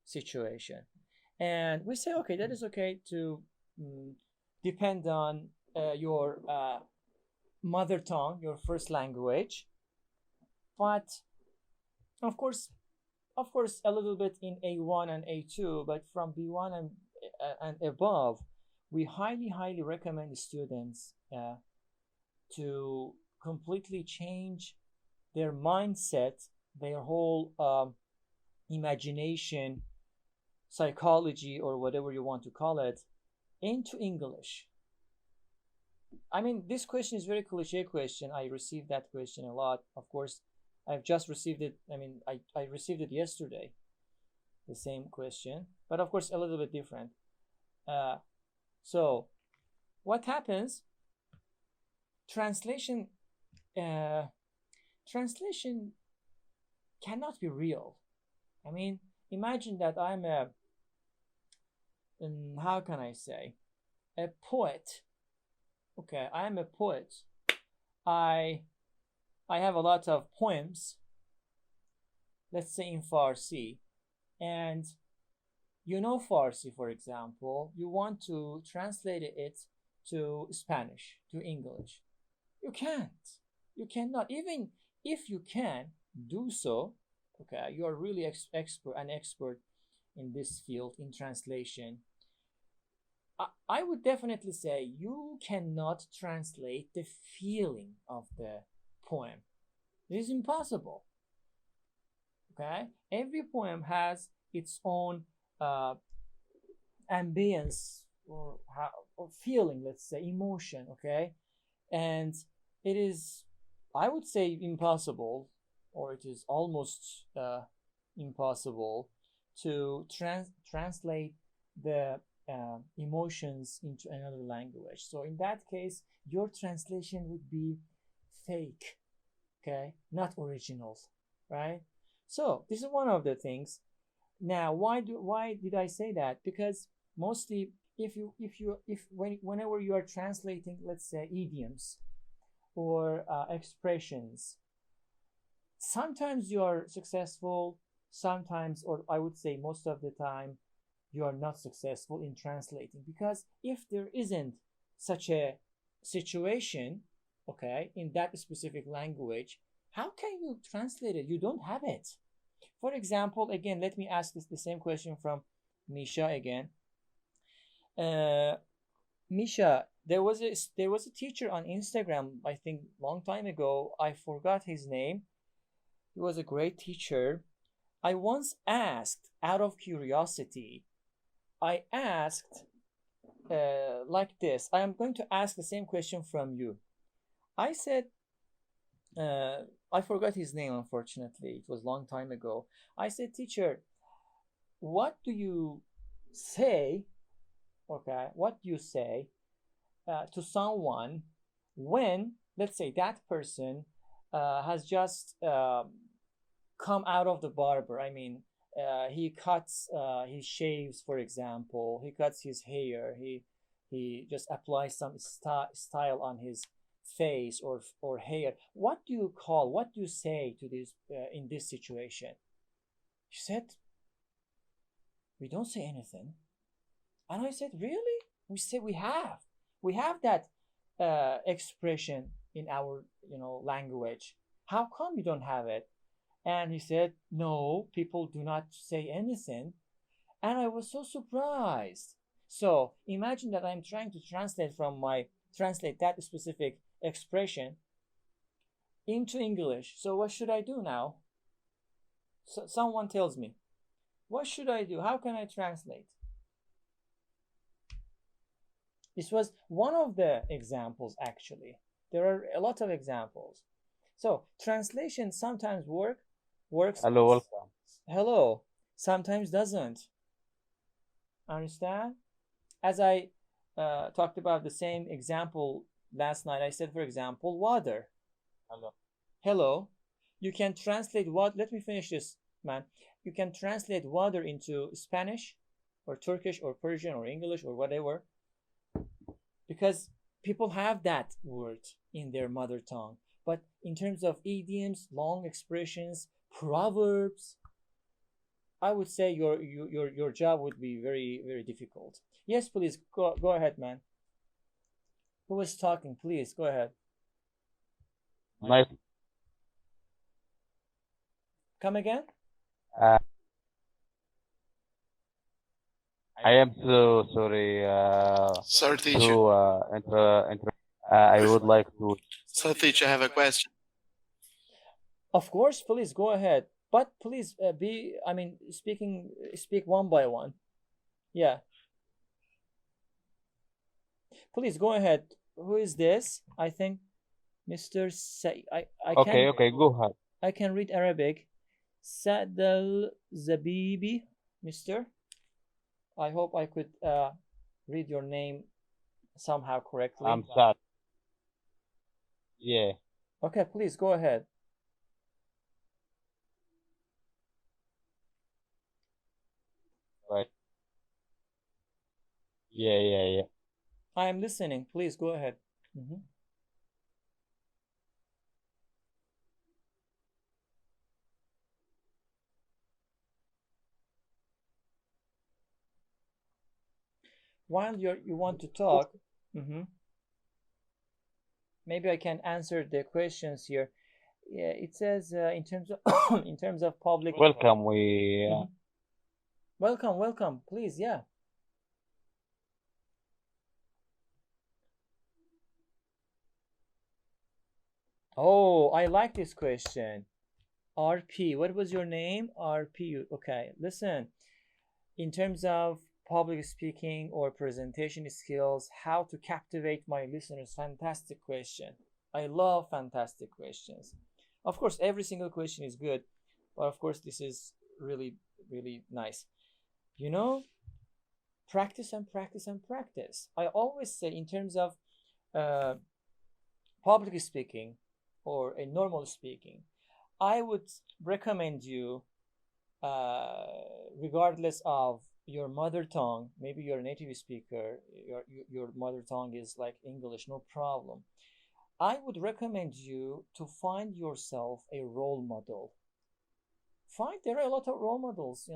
situation, and we say, okay, that is okay to depend on your mother tongue, your first language, but of course, a little bit in A1 and A2, but from B1 and above, we highly recommend students to completely change their mindset their whole imagination, psychology, or whatever you want to call it, into English? I mean, this question is very cliche question. I received that question a lot. Of course, I've just received it. I mean, I received it yesterday, the same question, but of course, a little bit different. So, what happens? Translation, translation cannot be real. I mean, imagine that I'm how can I say, a poet. Okay, I'm a poet. I have a lot of poems, let's say in Farsi, and you know Farsi, for example, you want to translate it to Spanish, to English. You can't. You cannot. Even if you can do so, okay, you are really an expert in this field, in translation. I would definitely say you cannot translate the feeling of the poem. It is impossible. Okay? Every poem has its own ambience or feeling, let's say, emotion, okay? And it is, I would say, impossible, or it is almost impossible to translate the emotions into another language. So in that case, your translation would be fake, okay, not original, right? So this is one of the things. Now, why did I say that? Because mostly, whenever you are translating, let's say, idioms or expressions, sometimes you are successful, sometimes, or I would say most of the time, you are not successful in translating, because if there isn't such a situation, okay, in that specific language, how can you translate it? You don't have it. For example, again, let me ask the same question from Misha again. Misha, there was a teacher on Instagram, I think long time ago. I forgot his name. He was a great teacher. I once asked, out of curiosity, I asked like this. I am going to ask the same question from you. I said, I forgot his name, unfortunately. It was a long time ago. I said, teacher, what do you say, okay, what do you say to someone when, let's say, that person has just come out of the barber? I mean, he cuts, he shaves, for example, he cuts his hair, he just applies some style on his face or hair. What do you say to this in this situation? She said, we don't say anything. And I said, really? We have that expression in our language. How come you don't have it? And he said, no, people do not say anything. And I was so surprised. So imagine that I'm trying to translate that specific expression into English. So what should I do now? So someone tells me, what should I do? How can I translate? This was one of the examples, actually. There are a lot of examples. So translation sometimes works. Hello, welcome. Hello. Sometimes doesn't. Understand? As I talked about the same example last night, I said, for example, water. Hello. Hello. You can translate what? Let me finish this, man. You can translate water into Spanish or Turkish or Persian or English or whatever, because people have that word in their mother tongue. But in terms of idioms, long expressions, proverbs, I would say your job would be very, very difficult. Yes, please go ahead, man. Who was talking? Please go ahead. Nice. Come again? Uh, I am so sorry Sorry, teacher. to I would like to. So, teacher, I have a question. Of course, please go ahead. But please I mean, speak one by one. Yeah, please go ahead. Who is this? I think Mr. Say. Okay, okay, go ahead. I can read Arabic. Sadal Zabibi, Mr. I hope I could read your name somehow correctly. I'm sad. Yeah, Okay, please go ahead. right. Yeah, yeah, yeah. I am listening. Please go ahead. Mhm. While you want to talk, mhm, maybe I can answer the questions here. Yeah, it says in terms of in terms of public. Welcome. We Mhm. Welcome, welcome. Please, yeah. Oh, I like this question. RP, what was your name? RP. Okay, listen. In terms of public speaking or presentation skills, how to captivate my listeners? Fantastic question. I love fantastic questions. Of course, every single question is good, but of course, this is really, really nice. You know, practice and practice and practice. I always say, in terms of uh, public speaking or a normal speaking, I would recommend you, uh, regardless of your mother tongue, maybe you're a native speaker, your mother tongue is like English, no problem. I would recommend you to find yourself a role model. Find There are a lot of role models.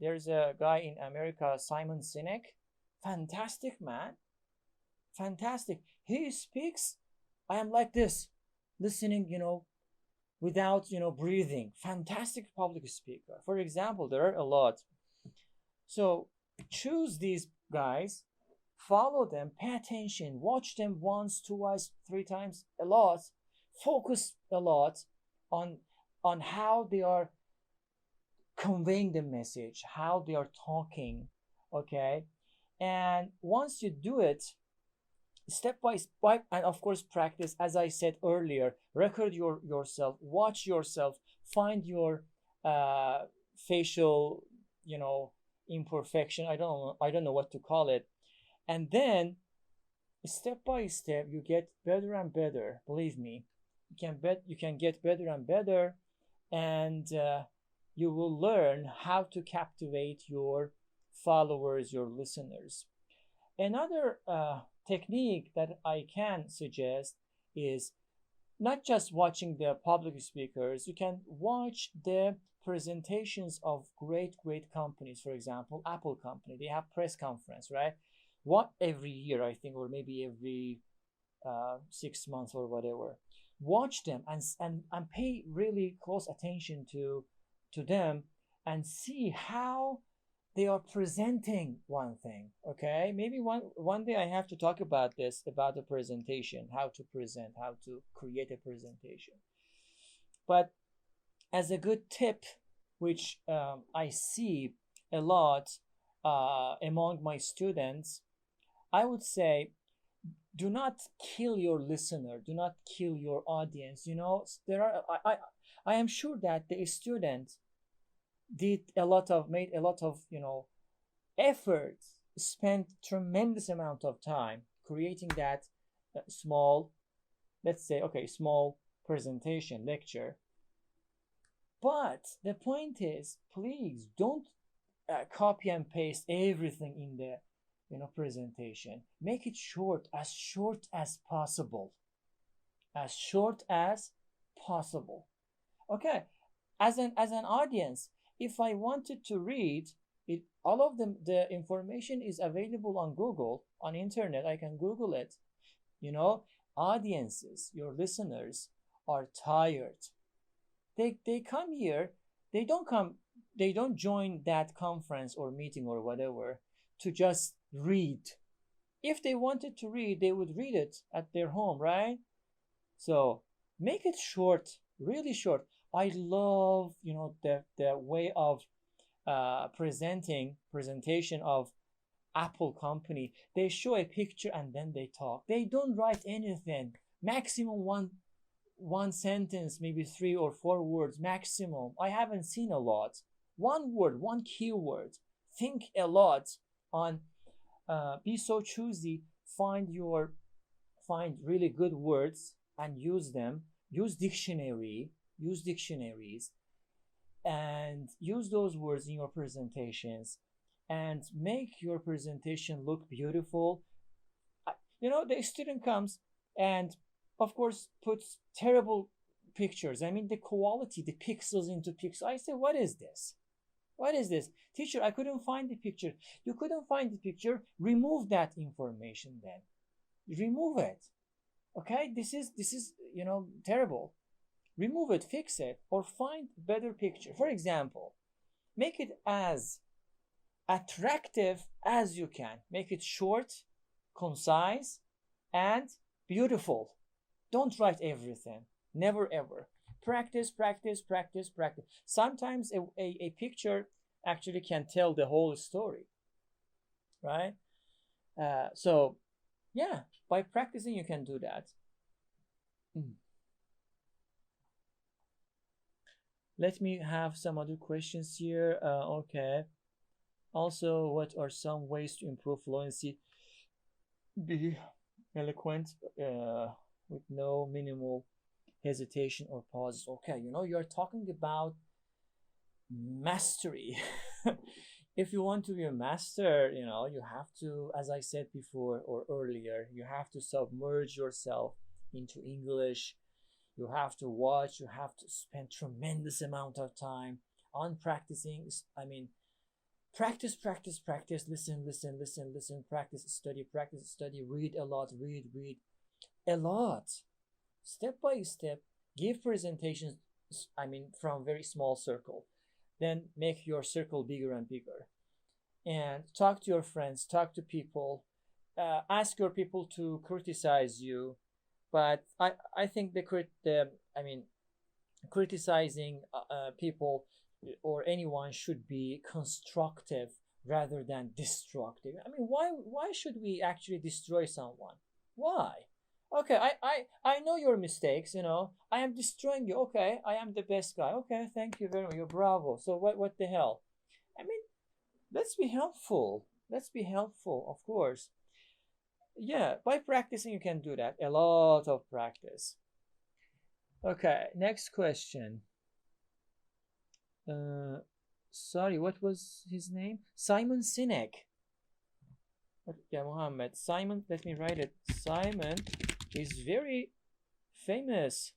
There's a guy in America, Simon Sinek, fantastic man, fantastic. He speaks. I am like this, listening, without breathing. Fantastic public speaker. For example, there are a lot. So choose these guys, follow them, pay attention, watch them once, twice, three times, a lot, focus a lot on how they are conveying the message, how they are talking. Okay, and once you do it step by step, and of course practice, as I said earlier, record yourself, watch yourself, find your uh, facial, imperfection. I don't know what to call it. And then step by step you get better and better. Believe me, you can get better and better. And you will learn how to captivate your followers, your listeners. Another technique that I can suggest is not just watching the public speakers. You can watch the presentations of great companies. For example, Apple company, they have press conference, right? What, every year, I think, or maybe every 6 months or whatever. Watch them and pay really close attention to them, and see how they are presenting one thing. Okay, maybe one day I have to talk about this, about the presentation, how to present, how to create a presentation. But as a good tip, which I see a lot among my students, I would say, do not kill your listener, do not kill your audience. There are I am sure that the student made a lot of effort, spent tremendous amount of time creating that small, let's say, okay, small presentation lecture. But the point is, please don't copy and paste everything in the presentation. Make it short as possible, as short as possible. Okay, as an audience, if I wanted to read it, all of the information is available on Google, on internet. I can Google it. you know Audiences, your listeners, are tired. They come here. They don't join that conference or meeting or whatever to just read. If they wanted to read, they would read it at their home, right? So make it short, really short. I love, the way of presentation of Apple company. They show a picture and then they talk. They don't write anything. Maximum one sentence, maybe 3 or 4 words maximum. I haven't seen a lot. One word, one keyword. Think a lot on. Be so choosy. Find really good words and use them. Use dictionary. Use dictionaries and use those words in your presentations and make your presentation look beautiful. The student comes and of course puts terrible pictures. I mean, the quality, the pixels into pixels. I say, what is this? What is this? Teacher, I couldn't find the picture. You couldn't find the picture. Remove that information then. Remove it. Okay? This is terrible. Remove it, fix it, or find better picture. For example, make it as attractive as you can. Make it short, concise, and beautiful. Don't write everything. Never ever. Practice, practice, practice, practice. Sometimes a picture actually can tell the whole story, right? So, yeah, by practicing you can do that. Let me have some other questions here. Okay. Also, what are some ways to improve fluency? Be eloquent with no minimal hesitation or pauses. Okay, you're talking about mastery. If you want to be a master, you have to, as I said before or earlier, you have to submerge yourself into English. You have to watch, you have to spend tremendous amount of time on practicing. I mean, practice, practice, practice, listen, practice, study, read a lot, read a lot. Step by step, give presentations, from very small circle. Then make your circle bigger and bigger. And talk to your friends, talk to people, ask your people to criticize you. But I think criticizing people or anyone should be constructive rather than destructive. I mean, why should we actually destroy someone? Why? Okay, I know your mistakes, I am destroying you. Okay, I am the best guy. Okay, thank you very much. You're bravo. So what the hell? I mean, let's be helpful. Let's be helpful, of course. Yeah, by practicing you can do that. A lot of practice. Okay, next question. Sorry, what was his name? Simon Sinek. Yeah, Mohammed. Simon, let me write it. Simon is very famous.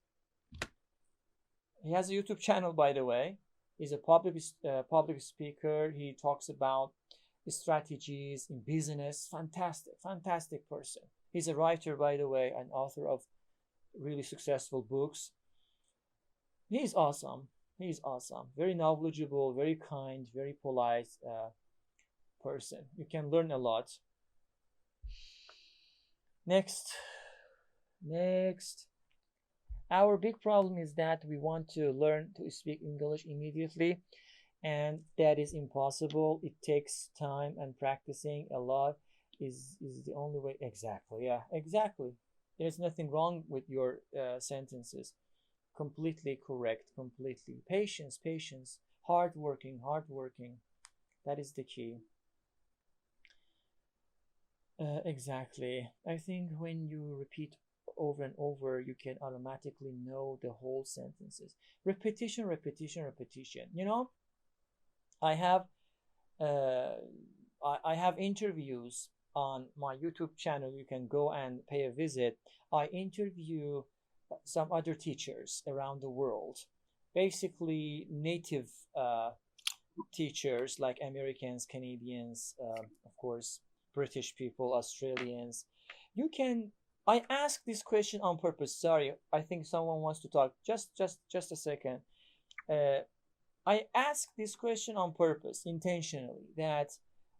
He has a YouTube channel, by the way. He's a public speaker. He talks about strategies in business. Fantastic person. He's a writer, by the way, an author of really successful books. He's awesome. Very knowledgeable, very kind, very polite person. You can learn a lot. Next. Our big problem is that we want to learn to speak English immediately, and that is impossible. It takes time, and practicing a lot is the only way. Exactly. Yeah, exactly. There's nothing wrong with your sentences. Completely correct. Completely. Patience. Hardworking. That is the key. Exactly. I think when you repeat over and over, you can automatically know the whole sentences. Repetition. I have I have interviews on my YouTube channel. You can go and pay a visit. I interview some other teachers around the world, basically native teachers like Americans, Canadians, of course, British people, Australians. I ask this question on purpose. Sorry, I think someone wants to talk. Just a second. I ask this question on purpose, intentionally, that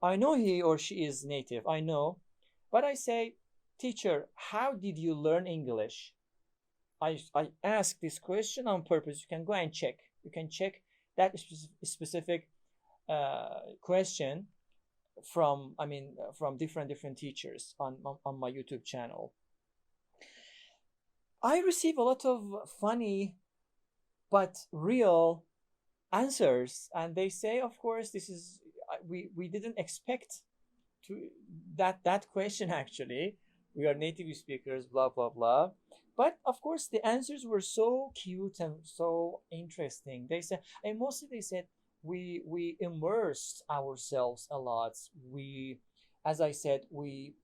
I know he or she is native, I know, but I say, teacher, how did you learn English? I ask this question on purpose. You can go and check. You can check that specific question from, I mean, from different teachers on my YouTube channel. I receive a lot of funny but real answers, and they say, of course, this is we didn't expect to that question actually. We are native speakers, blah blah blah. But of course, the answers were so cute and so interesting. They said, and mostly they said, we immersed ourselves a lot. We, as I said, we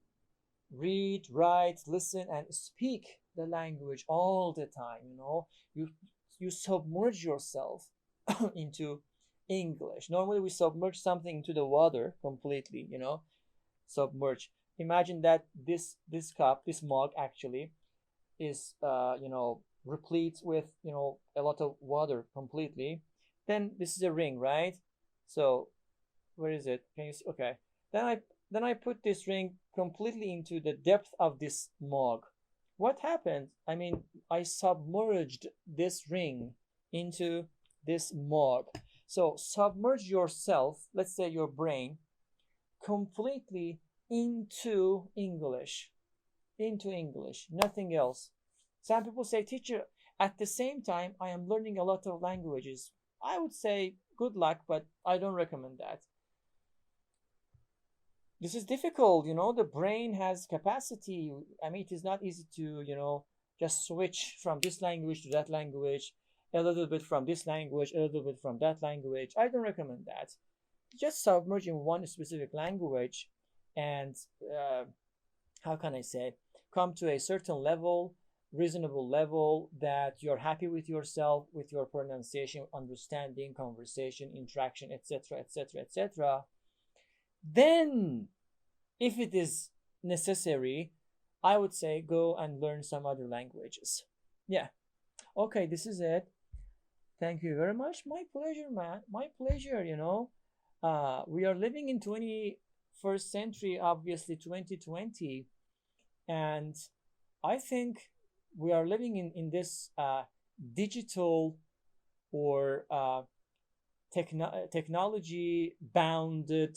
read, write, listen, and speak the language all the time. You know, you submerge yourself into English. Normally, we submerge something into the water completely. You know, submerge. Imagine that this cup, this mug, actually is replete with a lot of water completely. Then this is a ring, right? So where is it? Can you see? Okay. Then I put this ring completely into the depth of this mug. What happened? I mean, I submerged this ring into this mug. So submerge yourself, let's say your brain, completely into English. Into English, nothing else. Some people say, teacher, at the same time, I am learning a lot of languages. I would say, good luck, but I don't recommend that. This is difficult, the brain has capacity. I mean, it is not easy to, just switch from this language to that language, a little bit from this language, a little bit from that language. I don't recommend that. Just submerge in one specific language and, how can I say, come to a certain level, reasonable level, that you're happy with yourself, with your pronunciation, understanding, conversation, interaction, etc., etc., etc. Then, if it is necessary, I would say go and learn some other languages. Yeah. Okay, this is it. Thank you very much. My pleasure, man. My pleasure, we are living in 21st century, obviously 2020. And I think we are living in this digital or technology bounded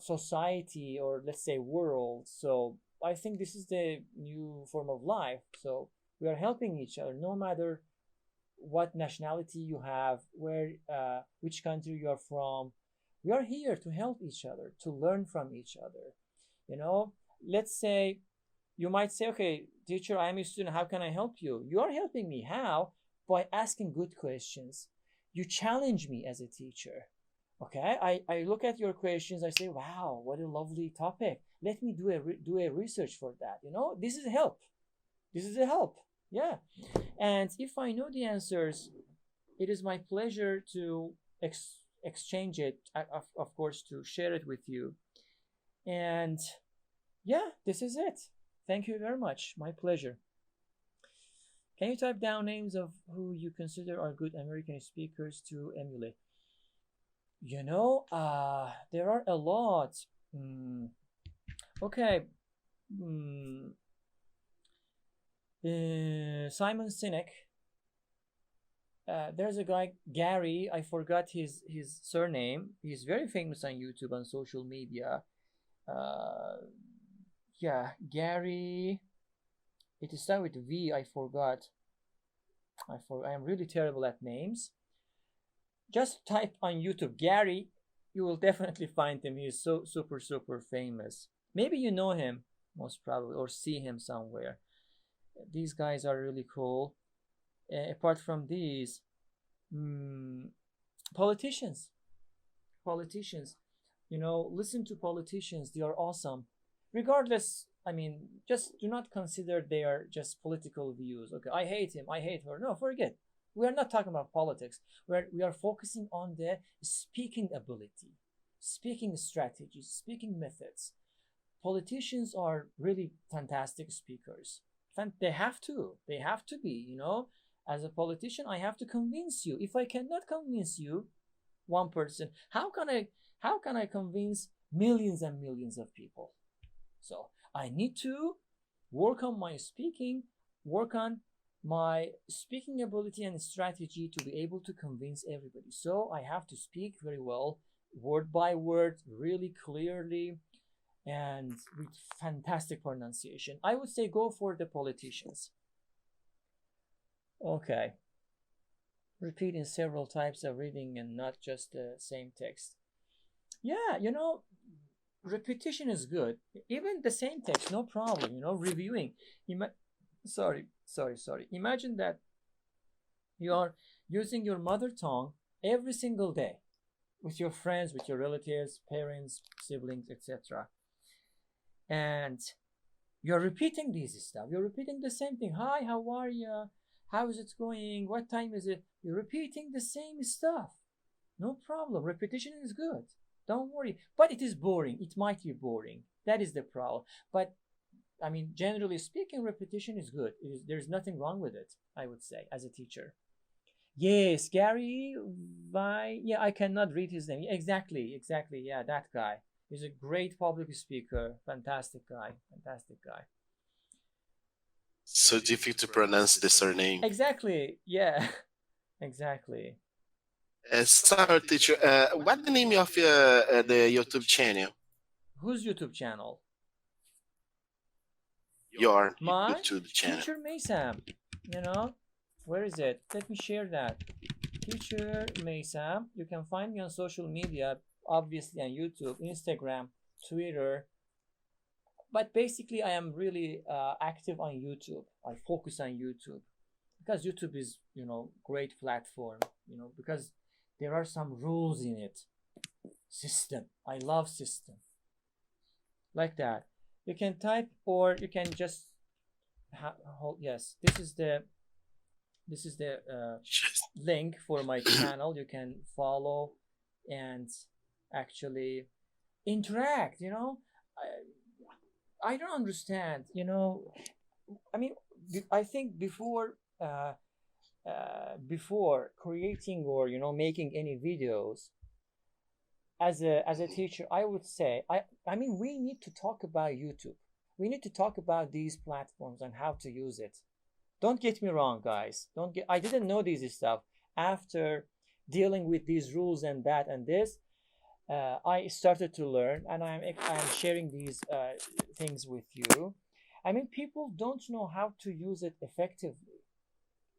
society, or let's say world. So I think this is the new form of life. So we are helping each other, no matter what nationality you have, where which country you are from. We are here to help each other, to learn from each other. Let's say you might say, okay, teacher, I am a student, how can I help you? You are helping me. How? By asking good questions. You challenge me as a teacher. Okay, I look at your questions, I say, wow, what a lovely topic. Let me do a research for that. This is help. This is a help. Yeah. And if I know the answers, it is my pleasure to exchange it, of course, to share it with you. And yeah, this is it. Thank you very much. My pleasure. Can you type down names of who you consider are good American speakers to emulate? There are a lot. Okay. Simon Sinek. There's a guy, Gary. I forgot his surname. He's very famous on YouTube and social media. Yeah, Gary. It is started with V. I forgot. I am really terrible at names. Just type on YouTube Gary. You will definitely find him. He is so super famous. Maybe you know him, most probably, or see him somewhere. These guys are really cool. Apart from these, politicians. Listen to politicians. They are awesome. Regardless, I mean, just do not consider they are just political views. Okay, I hate him, I hate her. No, forget. We are not talking about politics. We are focusing on the speaking ability, speaking strategies, speaking methods. Politicians are really fantastic speakers. They have to be, As a politician, I have to convince you. If I cannot convince you, one person, how can I convince millions and millions of people? So I need to work on my speaking work on my speaking ability and strategy to be able to convince everybody. So I have to speak very well, word by word, really clearly, and with fantastic pronunciation. I would say go for the politicians. Okay. Repeating several types of reading and not just the same text. Yeah, repetition is good. Even the same text, no problem. Reviewing. Sorry. Imagine that you are using your mother tongue every single day with your friends, with your relatives, parents, siblings, etc. And you're repeating these stuff. You're repeating the same thing. Hi, how are you? How is it going? What time is it? You're repeating the same stuff. No problem. Repetition is good. Don't worry. But it is boring. It might be boring. That is the problem. But I mean, generally speaking, repetition is good. There's nothing wrong with it, I would say, as a teacher. Yes, Gary yeah, I cannot read his name. Exactly. Yeah, that guy. He's a great public speaker. Fantastic guy. So difficult to pronounce the surname. Exactly. Yeah. Exactly. Sorry, teacher. What's the name of the YouTube channel? Whose YouTube channel? Your My YouTube channel. Teacher Meysam. Where is it? Let me share that. Teacher Meysam. You can find me on social media, obviously on YouTube, Instagram, Twitter. But basically, I am really active on YouTube. I focus on YouTube because YouTube is, great platform. Because there are some rules in it. System. I love system. Like that. You can type or you can just hold. Yes, this is the link for my channel. You can follow and actually interact. I don't understand. I mean, I think before creating or making any videos, as a teacher, I would say I mean we need to talk about YouTube. We need to talk about these platforms and how to use it. Don't get me wrong, guys. I didn't know this stuff. After dealing with these rules and that and this, I started to learn, and I'm sharing these things with you. I mean, people don't know how to use it effectively.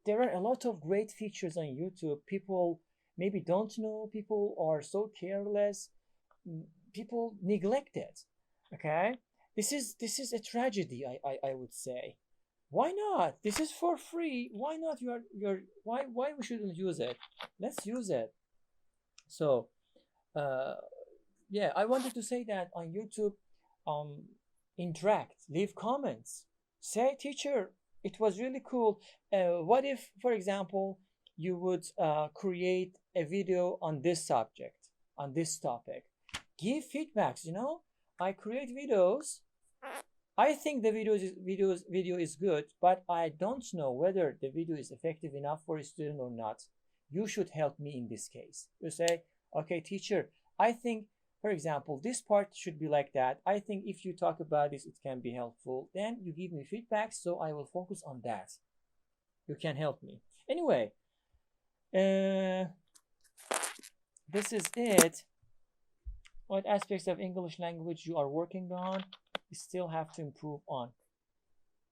There are a lot of great features on YouTube. People maybe don't know. People are so careless. People neglect it. Okay, this is a tragedy. I would say. Why not? This is for free. Why not? Why we shouldn't use it? Let's use it. So, yeah, I wanted to say that on YouTube, interact, leave comments, say, teacher, it was really cool. What if, for example, you would create a video on this subject, on this topic? Give feedbacks. I create videos. I think the video is good, but I don't know whether the video is effective enough for a student or not. You should help me in this case. You say, okay, teacher, I think, for example, this part should be like that. I think if you talk about this, it can be helpful. Then you give me feedback, so I will focus on that. You can help me. Anyway, this is it. What aspects of English language you are working on? You still have to improve on.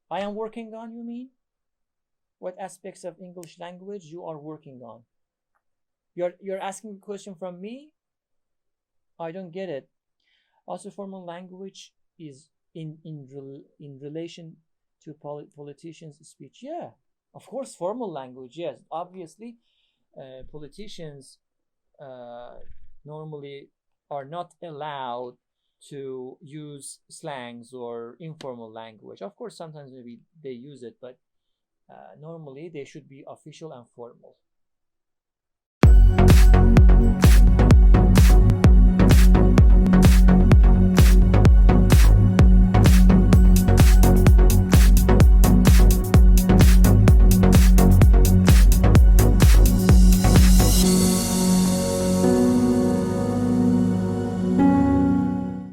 I am working on, you mean? What aspects of English language you are working on? You're asking a question from me? I don't get it. Also, formal language is in relation to politicians' speech. Yeah, of course, formal language. Yes, obviously, politicians normally are not allowed to use slangs or informal language. Of course, sometimes maybe they use it, but normally they should be official and formal.